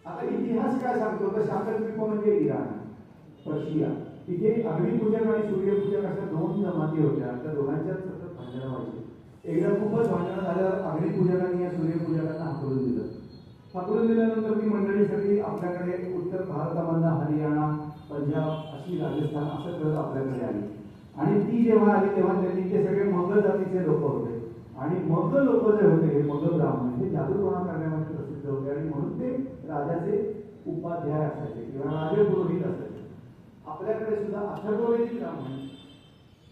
S1: आता इतिहास काय सांगतो तर शाकरद्वीप म्हणजे इराण, पर्शिया, तिथे अग्निपूजक आणि सूर्यपूजक अशा 2 जमाती होत्या. त्या दोघांच्यात सतत भांडणं व्हायची. एकदा खूपच भांडणं झाल्यावर अग्निपूजकांनी या सूर्यपूजकांना हाकलून दिलं. हाकलून दिल्यानंतर ती मंडळी सगळी आपल्याकडे उत्तर भारतामधनं हरियाणा, पंजाब, अशी राजस्थान असं करत आपल्याकडे आली. आणि ती जेव्हा आली तेव्हा त्यांनी ते सगळे मग जातीचे लोक होते. आणि मग लोक जे होते हे मग ब्राह्मण हे जादूटोणा करण्यामध्ये प्रसिद्ध होते आणि म्हणून ते राजाचे उपाध्याय असायचे किंवा राजपुरोहित असायचे. आपल्याकडे सुद्धा अथर्ववेदी ब्राह्मण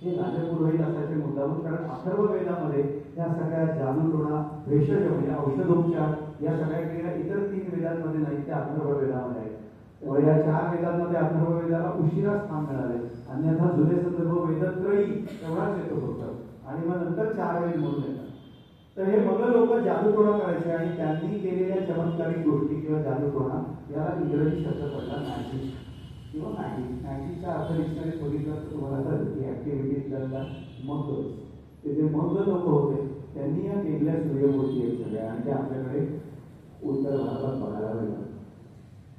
S1: हे राजपुरोहित असायचे मुद्दामून, कारण अथर्ववेदामध्ये या सगळ्या जादूटोणा, भेषज म्हणजे औषधोपचार या सगळ्या क्रिया इतर 3 वेदांमध्ये नाही, त्या अथर्ववेदामध्ये आहेत. या 4 वेदांमध्ये अथर्ववेदाला उशिरा स्थान मिळाले, अन्यथा जुने संदर्भ वेदत्रयी तेवढाच येतो फक्त आणि मग नंतर 4 वेद म्हणून येतात. तर हे मग लोक जादूटोणा करायचे आणि त्यांनी केलेल्या चमत्कारिक गोष्टी किंवा जादूटोणा याला इंग्रजी शब्द पडला मॅजिक किंवा मॅजिक. मॅजिकचा अर्थ डिक्शनरीत बघितलं तर तुम्हाला कळेल की ॲक्टिव्हिटीज करतात मग ते जे मग लोक होते त्यांनी या केलेल्या सूर्यमूर्ती आहेत सगळ्या आणि त्या आपल्याकडे उत्तर भारतात बघायला मिळतात.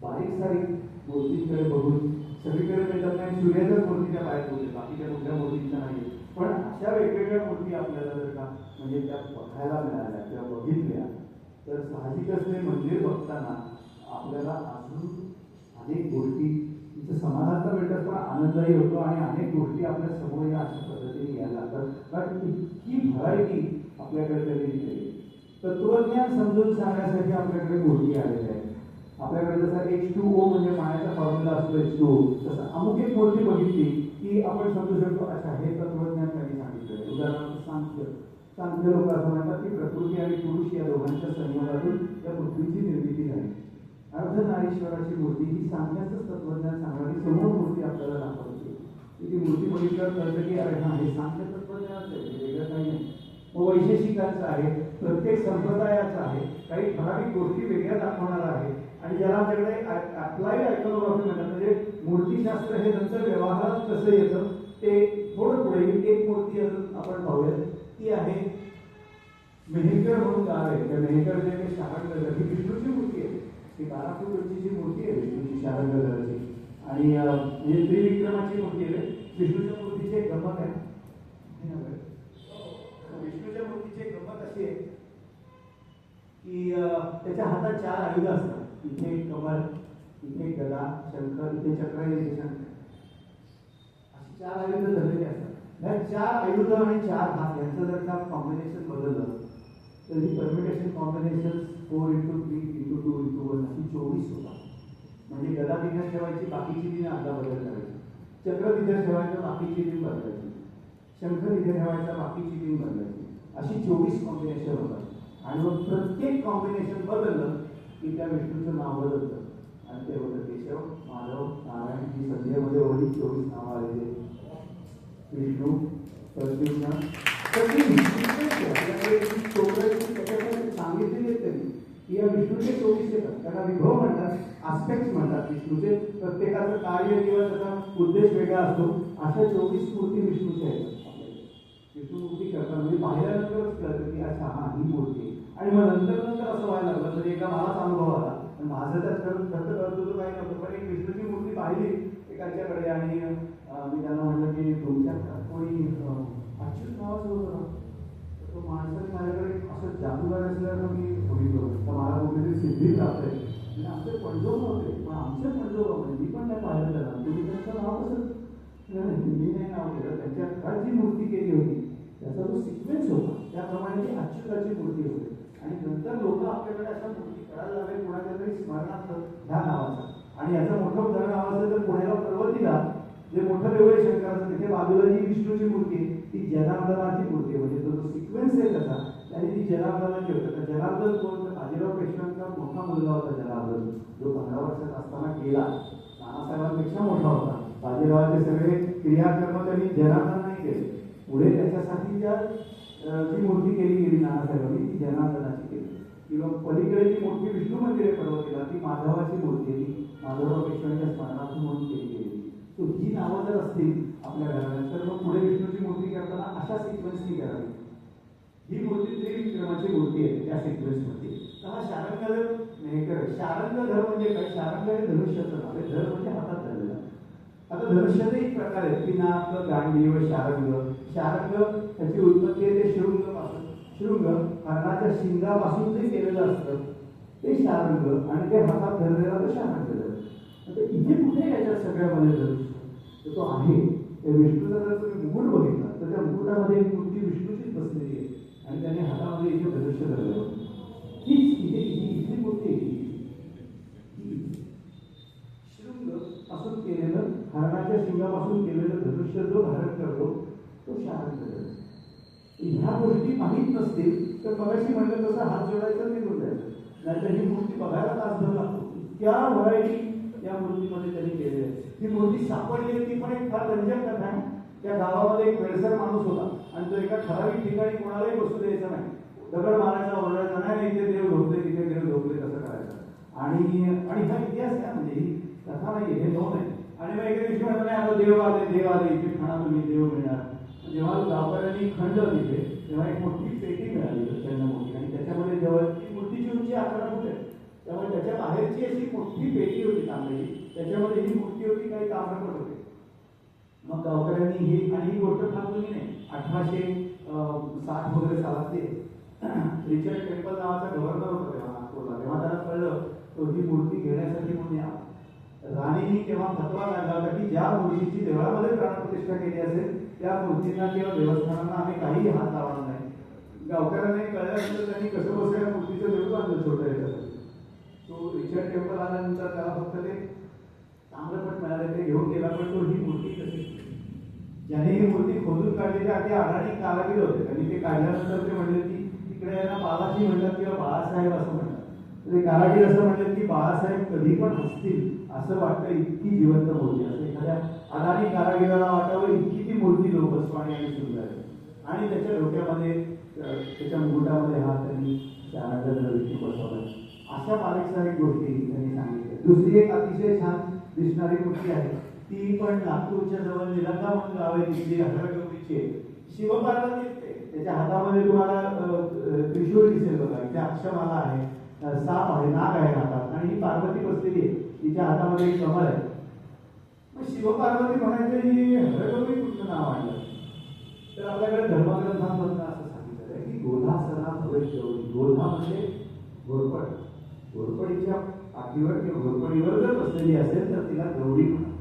S1: बारीक सारीक मूर्तींकडे बघून सगळीकडे मिळतात नाही, सूर्याच्याच मूर्तीच्या पायात होते, बाकीच्या कुठल्या मूर्तींच्या नाही. पण अशा वेगवेगळ्या मूर्ती आपल्याला जर का म्हणजे त्या बघायला मिळाल्या किंवा बघितल्या तर साहजिकच ते मंदिर बघताना आपल्याला अजून अनेक गोष्टी समाधान तर मिळतात पण आनंदही होतो आणि अनेक गोष्टी आपल्या समोर या अशा पद्धतीने यायला लागतात. कारण इतकी व्हरायटी आपल्याकडे दिलेली आहे. तत्वज्ञान समजून सांगण्यासाठी आपल्याकडे गोष्टी आलेल्या आहेत. आपल्याकडे जसं H2O म्हणजे पाण्याचा फॉर्म्युला असतो H2O, तसं अमुक एक गोष्टी बघितली की आपण समजू शकतो अच्छा हे तत्वज्ञान त्यांनी सांगितलं आहे. उदाहरणार्थ सांख्य लोक असं म्हणतात की प्रकृती आणि पुरुष या दोघांच्या संयोगातून या पृथ्वीची निर्मिती झाली. अर्धनारीश्वराची मूर्ती ही सांख्याचंच तत्वज्ञान सांगणारी समोर मूर्ती आपल्याला दाखवते. ती मूर्ती बघितल्यावर कळतं की अरे हा हे सांख्य तत्वज्ञानाचं आहे, वेगळं काही नाही. मग वैशेषिकांचं आहे, प्रत्येक संप्रदायाचं आहे, काही ठराविक गोष्टी वेगळ्या दाखवणार आहे आणि ज्याला आमच्याकडे अप्लाइड आयकॉनोग्राफी म्हणतात. म्हणजे मूर्तीशास्त्र हे नंतर व्यवहारात कसं येतं ते थोडं पुढे. एक मूर्ती अजून आपण पाहूया, ती आहे मेहकर म्हणून गाव आहे. त्या मेहकर जे काही शाहगड ही विष्णूची मूर्ती आहे. ही 12 फूट उंचीची मूर्ती आहे विष्णूची शाहगडाची आणि हे त्रिविक्रमाची मूर्ती आहे. विष्णूच्या मूर्तीची एक गंमत आहे. विष्णूच्या मूर्तीची एक गंमत अशी आहे की त्याच्या हातात 4 आयुध असतात. इथे एक कमल, इथे गदा, शंख, इथे चक्र, इथे शंख, अशी 4 आयुध धरलेली असतात. या 4 आयुध आणि 4 हात यांचं जर का कॉम्बिनेशन बदललं तर ही परम्युटेशन कॉम्बिनेशन 4x3x2x1 अशी 24 होतात. म्हणजे गदा तिथे ठेवायची, बाकीची तिने आदला बदल करायची. चक्र तिथे ठेवायचं, बाकीची ती बदलायची. शंख तिथे ठेवायचा, बाकीची ती बदलायची. अशी 24 कॉम्बिनेशन होतात. आणि मग प्रत्येक कॉम्बिनेशन बदललं की त्या विष्णूचं नाव बदलतं आणि ते होतं केशव, माधव, नारायण. ही संध्यामध्ये वळी 24 नावं आलेली विष्णू, प्रद्युम्न. तर ती त्याच्यामध्ये सांगितलेली आहेत त्यांनी की या विष्णूचे 24 येतात. त्याला विभव म्हणतात, आस्पेक्ट्स म्हणतात विष्णूचे. प्रत्येकाचं कार्य किंवा त्याचा उद्देश वेगळा असतो. अशा 24 मूर्ती विष्णूच्या येतात. विष्णू मूर्ती करतात म्हणजे पाहिल्यानंतरच कळतं की अच्छा हा ही मूर्ती. आणि मग नंतर असं व्हायला लागलं तर एका मलाच अनुभव आला माझं त्यात खर्च करतो काही नव्हतं, पण एक विष्णूची मूर्ती पाहिली एकाच्याकडे आणि मी त्यांना म्हटलं की तुमच्या कोणी अच्युत नावाचं होतं ना, तर तो माणसाने माझ्याकडे असं जादूगार असल्यानं मी बघितलं तर मला कुठेतरी सिद्धी प्राप्त आहे. म्हणजे आमचे पणजोब होते, पण आमच्या पणजोबामध्ये मी पण नाही पाहिलं त्याला. तुम्ही त्यांचं नाव कसं मी नाही नाव केलं, त्यांच्या घरात जी मूर्ती केली होती त्याचा जो सिक्वेन्स होता त्याप्रमाणे ती अच्युताची मूर्ती होती. आणि नंतर लोक आपल्याकडे अशा मूर्ती करायला लागले कोणाच्या तरी स्मरणार्थ ह्या नावाचा. आणि याचं मोठं उदाहरण नावाचं तर पुण्याला पर्वतीला जे मोठं देऊळ आहे शंकराचं, तिथे बाजूला जी विष्णूची मूर्ती ती जनार्दनाची मूर्ती आहे. म्हणजे तो जो सिक्वेन्स आहे त्याचा त्याने ती जनार्दनाची होतं. तर जनार्दन कोण, तर बाजीराव पेशव्यांचा मोठा मुलगा होता जनार्दन, जो 15 वर्षाचा असताना गेला. नानासाहेबांपेक्षा मोठा होता. बाजीरावाचे सगळे क्रियाकर्म त्यांनी जनार्दन नाही केले. पुढे त्याच्यासाठी ज्या जी मूर्ती केली गेली नानासाहेबांनी ती जनार्दनाची केली. किंवा पलीकडे जी मोठी विष्णू मंदिर आहे पर्वतीला ती माधवाची मूर्ती आहे, ती माधवराव पेशव्यांच्या स्मरणार्थ म्हणून केली गेली. तो ही नावं जर असतील आपल्या घरात तर मग पुढे विष्णूची मूर्ती करताना अशा सिक्वेन्सनी करावी. ही मूर्ती त्रिविक्रमाची मूर्ती आहे त्या सिक्वेन्समध्ये. तर हा शारंगधर मेहकर. शारंगधर म्हणजे काय? शारंग हे धनुष्याचं नाव आहे. धर म्हणजे हातात धरलेला. आता धनुष्याचे एक प्रकार आहेत की ना आपलं गांडी व शारंग. शारंग त्याची उत्पत्ती आहे ते शृंगपासून. शृंग कर्णाच्या शिंगापासून जे केलेलं असतं ते शारंग आणि ते हातात धरलेला तो शारंग. आता इथे कुठे याच्या सगळ्यामध्ये धनुष्य तर तो आहे. त्या विष्णूचा जर तुम्ही मुकुट बघितला तर त्या मुकुटामध्ये एक मूर्ती विष्णूचीच बसलेली आहे आणि त्याने हातामध्ये इथे धनुष्य धरलं. हीच इथे इथली मूर्ती आहे. शृंग पासून केलेलं, हरणाच्या शिंगापासून केलेलं धनुष्य जो धारण करतो तो शारंग. ह्या गोष्टी माहीत नसतील तर मगाशी म्हटलं तसं हात जोडायचा निघून जायचं. नाहीतर ही मूर्ती बघायला तासभर लागतो. इतक्या व्हरायटी या मूर्तीमध्ये त्यांनी केलेली आहे. ही मूर्ती सापडली ती पण एक फार रंजक कथा आहे. त्या गावामध्ये एक वेळसर माणूस होता आणि तो एका ठराविक ठिकाणी कोणालाही बसू द्यायचा नाही. दगड मारायचा, ओरडायचा नाही, इथे देव झोपले तिथे देव झोपले कसं करायचं. आणि हा इतिहास आहे म्हणजे ही कथा नाही, हे नोंद आहे. आणि मग एका दिवशी म्हटलं नाही आता देव आले इथे खणा तुम्ही देव मिळणार. जेव्हा गावकऱ्यांनी खणलं तिथे तेव्हा एक मोठी पेटी मिळाली प्रचंड मोठी आणि त्याच्यामध्ये जवळ ती मूर्तीची उंची 11 फूट आहे. त्यामुळे त्याच्या बाहेरची अशी मोठी पेटी होती तांब्याची, त्याच्यामध्ये ही मूर्ती होती, काही ताम्रपट होते. मग गावकऱ्यांनी ही, आणि ही गोष्ट फार जुनी नाही, 1860 वगैरे सालातली. रिचर्ड टेम्पल नावाचा गव्हर्नर होता तेव्हा नागपूरला. तेव्हा त्याला कळलं तो ही मूर्ती घेण्यासाठी म्हणून या राणीनी तेव्हा फतवा काढला होता की ज्या मूर्तीची देवळामध्ये प्राणप्रतिष्ठा केली असेल त्या मूर्तींना किंवा देवस्थानांना आम्ही काहीही हात लावणार नाही. गावकऱ्यांना कळल्यानंतर त्यांनी कसं बसं या मूर्तीचं देऊळ बांधलं छोटं याच्यासाठी. तो रिचर्ड टेम्पल आल्यानंतर त्याला फक्त ते ताम्रपट मिळाले, ते घेऊन गेला. पण तो ही मूर्ती कशी, ज्याने ही मूर्ती खोदून काढली ते अगदी अडाणी कारागीर होते. त्यांनी ते काढल्यानंतर ते म्हणले की तिकडे यांना बालाजी म्हणतात किंवा बाळासाहेब असं म्हणतात. ते कारागीर असं म्हणले की बाळासाहेब कधी पण हसतील असं वाटतं, इतकी जिवंत मूर्ती. असं एखाद्या अडाणी कारागिराला वाटावं इतकी ती मूर्ती लोकस्वाणी आणि सुंदर आहे. आणि त्याच्या डोक्यामध्ये त्याच्या मुकुटामध्ये हा त्यांनी शारंगधर विष्णू बसवला. अशा बारीक सारीक गोष्टी त्यांनी सांगितल्या. दुसरी एक अतिशय छान दिसणारी मूर्ती आहे, ती पण नागपूरच्या जवळ निलंगा म्हणून गाव आहे, तिथली हरगौरीची आहे. शिवपार्वती त्याच्या हातामध्ये तुम्हाला त्रिशूळ दिसेल बघा, इथे अक्षमाला आहे, साप आहे, नाग आहे हातात आणि ही पार्वती बसलेली आहे, तिच्या हातामध्ये एक कमळ आहे. मग शिवपार्वती म्हणायचे ही हरगौरी कुठलं नाव आणलं तर आपल्याकडे धर्मग्रंथांमधून असं सांगितलं आहे की गोधासना भवेश गौरी. गोधा म्हणजे घोरपड. घोरपडीच्या पाठीवर किंवा घोरपडीवर जर बसलेली असेल तर तिला गौरी म्हणा.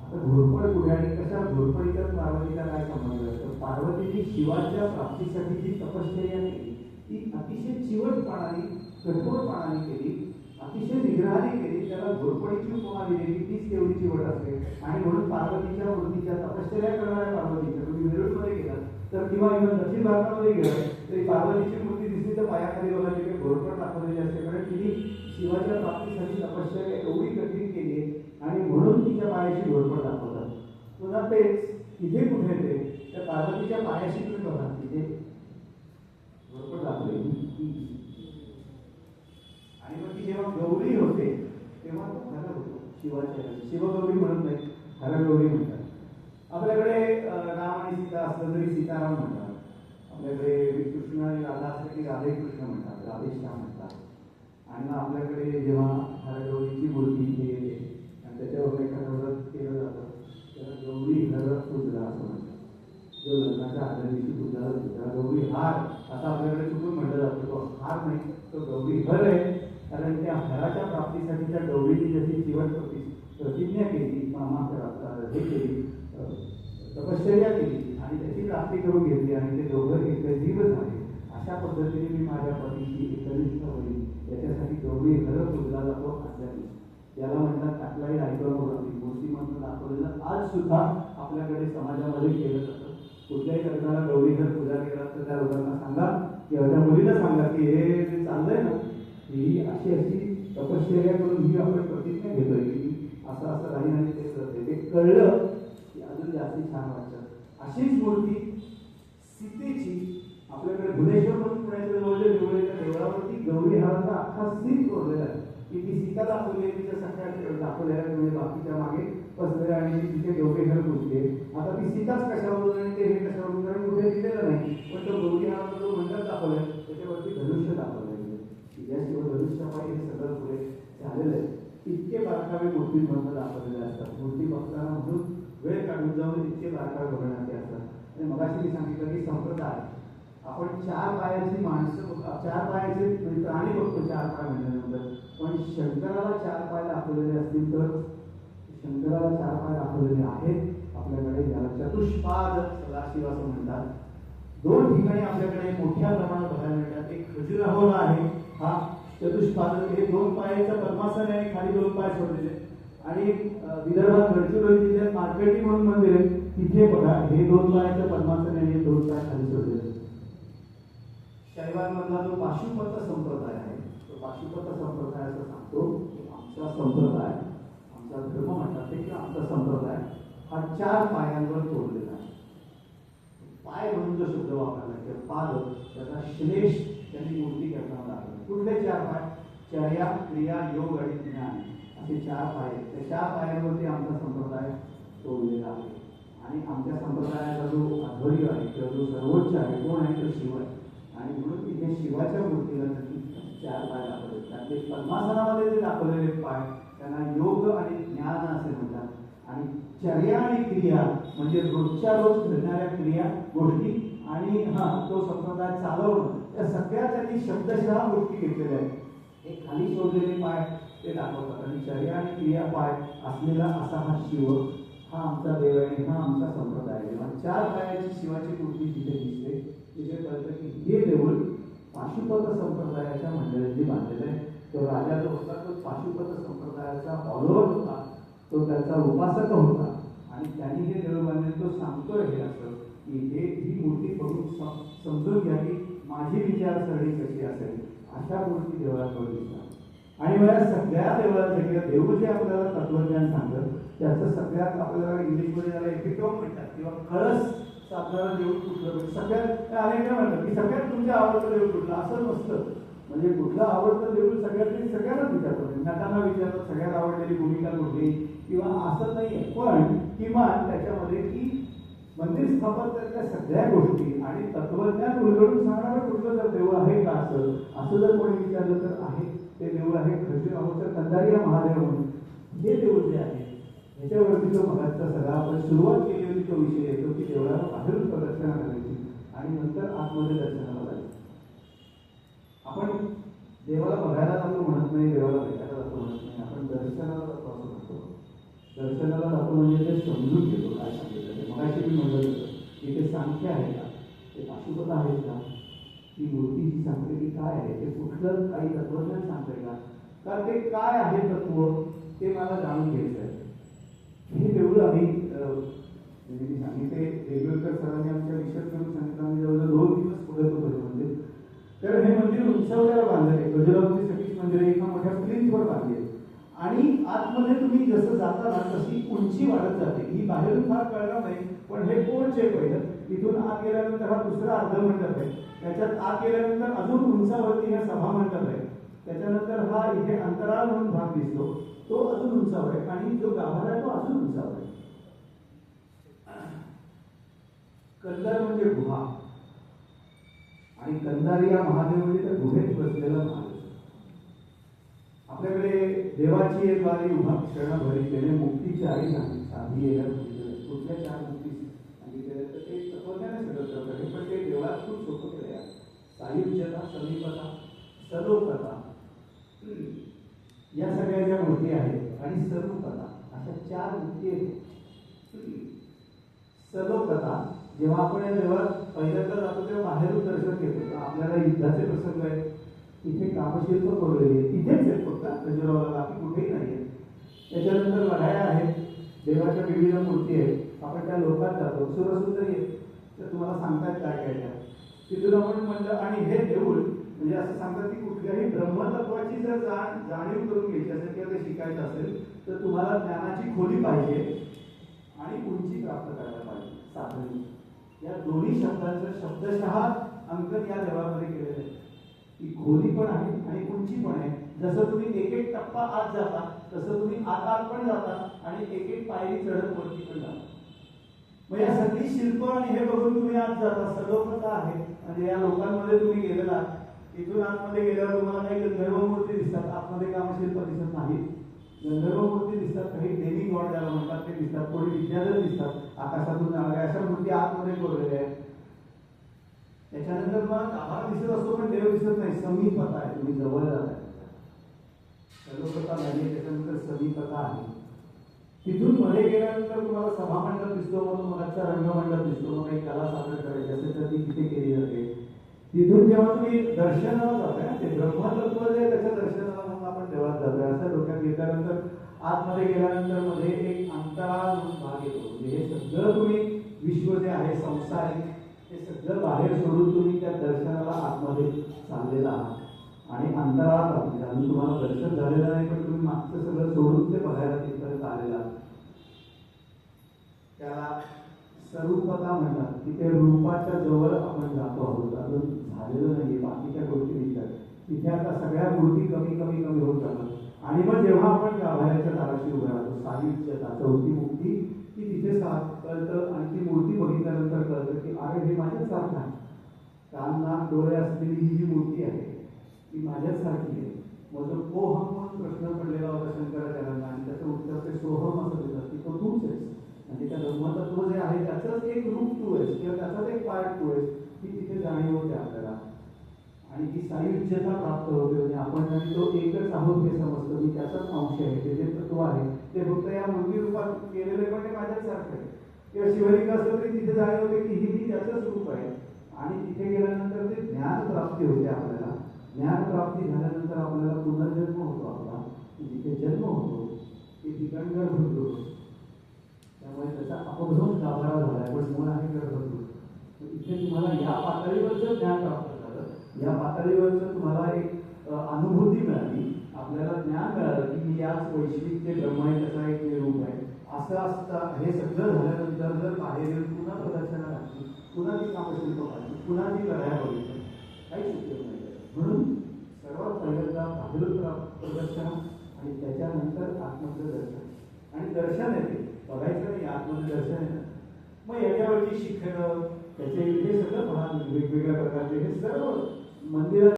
S1: आता घोरपड कुठे आणि कशा घोरपडीचा पार्वतीला काय संबंध आहे तर पार्वतीची शिवाच्या प्राप्तीसाठी जी तपश्चर्या केली ती अतिशय चिवटपणाने कठोरपणाने केली, अतिशय निग्रहाने केली. त्याला घोरपडीची उपमा दिली की तीच तेवढी चिवट असते. आणि म्हणून पार्वतीच्या मूर्तीच्या तपश्चर्या करणाऱ्या पार्वतीच्या तुम्ही वेरूळमध्ये गेला तर किंवा इव्हन दक्षिण भारतामध्ये गेला तरी पार्वतीची मूर्ती दिसली तर पायाखाली बघा तिथे घोरपड दाखवलेली असते. कारण तिने शिवाच्या प्राप्तीसाठी तपश्चर्या एवढी कठीण केली आणि म्हणून तिच्या पायाशी घोरपड दाखवतात. पुन्हा तेच इथे कुठे येते त्या पार्वतीच्या पायाशी तुम्ही बघा तिथे घोरपड दाखवली. आणि मग ती जेव्हा गौरी होते तेव्हा तो खरा होतो शिवाच्या. शिवगौरी म्हणत नाही, हरगौरी म्हणतात. आपल्याकडे राम आणि सीता असलं तरी सीताराम म्हणतात. आपल्याकडे कृष्ण आणि राधा असलं की राधे कृष्ण म्हणतात, राधेश्याम म्हणतात. आणि मग आपल्याकडे जेव्हा हरगौरीची मूर्ती येते आणि त्याच्यावर एखादं व्रत केलं जातं त्याला गौरी हर पूजला असं म्हणतात. जो लग्नाच्या आदल्या दिवशी पूजला जातो त्याला गौरी हार असं आपल्याकडे चुकून म्हटलं जातं. तो हार नाही, तो गौरी हर आहे. कारण त्या हराच्या प्राप्तीसाठी त्या गौरीने जशी जीवन प्रतिज्ञा केली, हे केली, तपश्चर्या केली आणि त्याची प्राप्ती करून घेतली आणि ते दोघं एकजीव झाले. अशा पद्धतीने मी माझ्या पतीशी एकनिष्ठ होईल याच्यासाठी गौरी हर पूजला जातो आजच्या दिवशी. याला म्हणतात टाकलाई आयकॉनोग्राफी, मूर्तिमंत दाखवलेलं आज सुद्धा आपल्याकडे समाजामध्ये केलं जातं. कुठल्याही लग्नाला गौरी हर पूजा केला तर त्या लोकांना सांगा किंवा त्या मुलीला सांगा की हे जे चाललंय ना ही अशी अशी तपश्चर्या करून ही आपण प्रतिज्ञा घेतोय की असं असं राहील आणि ते करते. ते कळलं की अजून जास्ती छान वाटतं. अशीच मूर्ती सीतेची आपल्याकडे भुवनेश्वर म्हणून पुण्याच्या जवळच्या देवळीच्या देवळावरती गौरी हाराचा अख्खा सीन कोरलेला आहे की ती सीता दाखवली तिच्या सगळ्या दाखवलेल्या म्हणजे बाकीच्या मागे बसलेल्या आणि तिथे गौरी हर पूजते. आता ती सीताच कशावरून आणि ते हे कशावरून कारण कुठे दिलेलं नाही, पण तो गौरी हाराचा जो मंडप दाखवलाय त्याच्यावरती धनुष्य दाखवलंय. याशिवाय धनुष्यापायी हे सगळं पुढे झालेलं आहे. इतके बारकावे मूर्तींमधून दाखवलेले असतात. मूर्ती बघताना म्हणून वेळ काढून जाऊन इतके बारकावे बघण्याचे असतात. आणि मगाशी मी सांगितलं की संप्रदाय आपण चार पायाची माणसं, चार पायाचे म्हणजे प्राणी बघतो चार पाय म्हणल्यानंतर, पण शंकराला चार पाय दाखवलेले असतील तर शंकराला चार पाय दाखवलेले आहेत आपल्याकडे, ज्याला चतुष्पाद सदाशिव असं म्हणतात. दोन ठिकाणी आपल्याकडे मोठ्या प्रमाणात बघायला मिळतात. एक खजुराहोला आहे, हा चतुष्पाद, हे दोन पायाचं पद्मासन आहे, खाली दोन पाय सोडलेले. आणि विदर्भात गडचिरोली जिल्ह्यात मार्केटी म्हणून मंदिर आहे, तिथे बघा हे दोन पायाचं पद्मासन आहे, दोन पाय खाली सोडलेले. शैवांमधला जो पाशुपत संप्रदाय आहे, तो पाशुपत संप्रदाय असं सांगतो की आमचा संप्रदाय, आमचा धर्म म्हणतात ते की आमचा संप्रदाय हा चार पायांवर तोडलेला आहे. पाय म्हणून जो शब्द वापरला किंवा पाद, त्याचा श्लेष त्यांनी मूर्ती करताना दाखवला. कुठले चार पाय? चर्या, क्रिया, योग आणि ज्ञान असे चार पाय. त्या चार पायांवरती आमचा संप्रदाय तोडलेला आहे. आणि आमच्या संप्रदायाचा जो आध्वर्य आहे किंवा जो सर्वोच्च आहे कोण आहे? तो शिव आहे. आणि म्हणून इथे शिवाच्या मूर्तीला त्यांनी चार पाय दाखवले. त्यातले पद्मासनामध्ये जे दाखवलेले पाय त्यांना योग आणि ज्ञान असे म्हणतात. आणि चर्या आणि क्रिया म्हणजे रोजच्या रोज घडणाऱ्या क्रिया गोष्टी आणि तो संप्रदाय चालवणं, त्या सगळ्या त्यांनी शब्दशः गोष्टी घेतलेल्या आहेत. हे खाली शोधलेले पाय ते दाखवतात. आणि चर्या आणि क्रिया पाय असलेला असा हा शिव, हा आमचा देव आहे, हा आमचा संप्रदाय आहे. जेव्हा चार पायाची शिवाची मूर्ती जिथे दिसते तिथे कळतं की हे देऊळ पाशुपत संप्रदायाच्या मंडळींनी बांधलेलं आहे. तो राजा जो होता तो पाशुपत संप्रदायाचा फॉलोअर होता, तो त्याचा उपासक होता. आणि त्यांनी हे देऊळ बांधले. तो सांगतोय हे असं की ही मूर्ती बघून समजून घ्या की माझी विचारसरणी कशी असेल. अशा मूर्ती देवळाकडे दिसतात. आणि मला सगळ्या देवळांसाठी देऊळ जे आपल्याला तत्वज्ञान सांगतं त्याचं सगळ्यात आपल्याला इंग्लिशमध्ये त्याला एपिटोम म्हणतात किंवा कळस साधणारं देऊळ कुठलं. सगळ्यात अनेक म्हणतात की सगळ्यात तुमच्या आवडतं देऊळ कुठलं, असं नसतं. म्हणजे कुठलं आवडतं देऊळ सगळ्यांनाच विचारतो. नटांना विचारतात सगळ्यात आवडलेली भूमिका कुठली किंवा असं नाही आहे. पण किमान त्याच्यामध्ये की मंदिर स्थापत्यातल्या सगळ्या गोष्टी आणि तत्वज्ञान उलगडून सांगणारं कुठलं जर देऊळ आहे का असं जर कोणी विचारलं तर आहे. ते देऊळ आहे खजुराहोचं कंधारिया महादेव म्हणून. हे देऊळ जे आहे ह्याच्यावरती जो मगाचा सगळा आपण सुरुवात केली होती तो विषय येतो की देवळाला बाहेरून प्रदक्षिणा करायची आणि नंतर आतमध्ये दर्शनाला जायचं. आपण देवाला बघायला जातो म्हणत नाही, देवाला भेटायला जातो म्हणत नाही, आपण दर्शनाला जातो असं म्हणतो. दर्शनाला जातो म्हणजे ते समजून घेतो काय सांगितलं. मगाशी मी म्हणलं होतं की ते सांख्य आहे का, ते पाशुपत आहेत का, ती मूर्ती जी सांगते की काय आहे, ते कुठलं काही तत्वज्ञान सांगते का, कारण ते काय आहे तत्व ते मला जाणून घ्यायचं आहे. हे देऊळ आम्ही म्हणजे मी सांगितले देगलूरकर सरांनी आमच्या रिसर्च करून सांगितलं. आम्ही जवळजवळ 2 दिवस पुढे होतो हे मंदिर. तर हे मंदिर उंचावल्यावर बांधलं आहे. खजुराहोची सगळीच मंदिरं एका मोठ्या प्लिंथवर बांधली आहे. आणि आतमध्ये तुम्ही जसं जाता ना तशी उंची वाढत जाते. ही बाहेरून फार कळणार नाही पण हे पोर्च आहे पहिलं. इथून आत गेल्यानंतर हा दुसरा अर्ध मंडप आहे. त्याच्यात आत गेल्यानंतर अजून उंचावरती हा सभा मंडप आहे. त्याच्यानंतर हा इथे अंतराळ म्हणून भाग दिसतो, तो अजून उंचावर आहे. आणि जो गाभारा आहे तो अजून उंचावर आहे. कंदार म्हणजे गुहा आणि कंदारिया महादेव म्हणजे त्या गुहेत बसलेला महादेव. आपल्याकडे देवाची एक वारी उभा क्षण भरी त्याने मुक्तीची आई सांगितली साधी येणार कुठल्या 4 मुक्ती सांगितलेल्या तर ते तत्वज्ञान सगळं करतात पण ते देवळात खूप सोपं केलं आहे. सायुज्यता, समीपता, सलोकता या सगळ्या ज्या मूर्ती आहेत आणि सरूपता अशा 4 मुक्ती आहेत. सलोकता जेव्हा आपण या देवळात पहिल्यांदा जातो तेव्हा बाहेरून दर्शन घेतो आपल्याला युद्धाचे प्रसंग आहेत. इथे कामशिल्प कोरलेली आहे तिथेच आहेत फक्त खजुराहोला बाकी कुठेही नाही आहे. त्याच्यानंतर लढाया आहेत देवाच्या विविध मूर्ती आहेत. आपण त्या लोकात जातो सुरसुंदरी आहे तर तुम्हाला सांगतात काय काय त्या तिथून आपण म्हणलं आणि हे देऊळ म्हणजे असं सांगतात की कुठल्याही ब्रह्मतत्वाची जर जाणीव करून घ्यायची असेल किंवा ते शिकायचं असेल तर तुम्हाला ज्ञानाची खोली पाहिजे आणि उंची प्राप्त करायला पाहिजे. साधन या दोन्ही शब्दांचं शब्दशः अंकन या देवामध्ये केलेलं आहे. ती खोली पण आहे आणि उंची पण आहे. जसं तुम्ही एक एक टप्पा आत जाता तसं तुम्ही आत पण जाता आणि एक एक पायरी चढत वरती पण जाता. मग या सगळी शिल्प आणि हे बघून तुम्ही आत जाता सलोकता आहे. म्हणजे या लोकांमध्ये तुम्ही गेलेला इथून आतमध्ये गेल्यावर तुम्हाला काही गंधर्व मूर्ती दिसतात आतमध्ये कामशिल्प दिसत नाही. गंधर्व मूर्ती दिसतात काही देवी गॉड ज्याला म्हणतात ते दिसतात कोणी विद्याधर दिसतात आकाशातून जाणाऱ्या अशा मूर्ती आतमध्ये कोरलेल्या आहेत. त्याच्यानंतर तुम्हाला गाभारा दिसत असतो पण देव दिसत नाही. समीपता आहे तुम्ही जवळ जाताय. सलोकता नाही त्याच्यानंतर समीपता आहे. तिथून मध्ये गेल्यानंतर तुम्हाला सभामंडप दिसतो मग मगाचा रंगमंडप दिसतो मग काही कला सादर करायची असेल तर ती तिथे केली जाते. तिथून जेव्हा तुम्ही दर्शनाला जाताय ना ते ब्रह्मतत्व जे त्याच्या दर्शनाला मग आपण देवात जातोय असं डोक्यात घेतल्यानंतर आतमध्ये गेल्यानंतर मध्ये एक अंतराळ म्हणून भाग येतो. म्हणजे हे सगळं तुम्ही विश्व जे आहे संसारिक हे सगळं बाहेर सोडून तुम्ही त्या दर्शनाला आतमध्ये चाललेला आहात आणि अंतराळात म्हणजे अजून तुम्हाला दर्शन झालेलं नाही पण तुम्ही मागचं सगळं सोडून ते बघायला तिथपर्यंत आलेला आहात. त्याला स्वरूपता म्हणतात की ते रूपाच्या जवळ आपण जातो आहोत. अजून झालेलं नाहीये बाकीच्या गोष्टी दिसतात. तिथे आता सगळ्या मूर्ती कमी कमी कमी होत जातात आणि मग जेव्हा आपण गाभाऱ्याच्या दाराशी उभे राहतो सायुज्यता चौथी मुक्ती की तिथे कळतं आणि ती मूर्ती बघितल्यानंतर कळतं की अरे हे माझ्याच सारखं आहे. कान नाक डोळे असलेली ही जी मूर्ती आहे ती माझ्याच सारखी आहे. मग तो कोहम म्हणून प्रश्न पडलेला होता शंकराचार्यांना आणि त्याचं उत्तर ते सोहम असं देतात की तो तूच आहेस. म्हणजे त्या ब्रह्मतत्व जे आहे त्याचंच एक रूप तू आहेस किंवा त्याचाच एक पार्ट तू आहेस की तिथे जाणीव होते आपल्याला आणि ती सायुज्यता प्राप्त होते. म्हणजे आपण आणि तो एकच आहोत हे समजतो मी त्याचाच अंश आहे ते जे तत्व आहे ते फक्त या मूर्ती रूपात केलेले पण ते माझ्याच सारखं आहे. किंवा शिवलिंग असलं तरी तिथे जाणीव होते की ही त्याचंच रूप आहे आणि तिथे गेल्यानंतर ते ज्ञान प्राप्ती होते आपल्याला. ज्ञान प्राप्ती झाल्यानंतर आपल्याला पुनर्जन्म होतो आपला जिथे जन्म होतो ते दिगंबर होतो. त्यामुळे त्याचा अपभ्रंश गाभारा झाला पण मूळ आहे गर्भगृह. इथे तुम्हाला या पातळीवरचं ज्ञान प्राप्त झालं या पातळीवरचं तुम्हाला एक अनुभूती मिळाली आपल्याला ज्ञान मिळालं की मी याच वैश्विक जे ब्रह्म आहे त्याचा एक रूप आहे. असं असता हे सगळं झाल्यानंतर जर बाहेर येऊन पुन्हा प्रदर्शना लागली पुन्हा ती कामशिल्प पाहिजे पुन्हा ती लढाया बघितली काही शक्य नाही. म्हणून सर्वात पहिल्यांदा बाहेरून प्रदर्शन आणि त्याच्यानंतर आत्मचं दर्शन आणि दर्शन येते बघायचं नाही आतमध्ये दर्शन येतं. मग याच्यावरची शिखरं त्याचे हे सगळं पहा वेगवेगळ्या प्रकारचे हे सर्व मंदिरात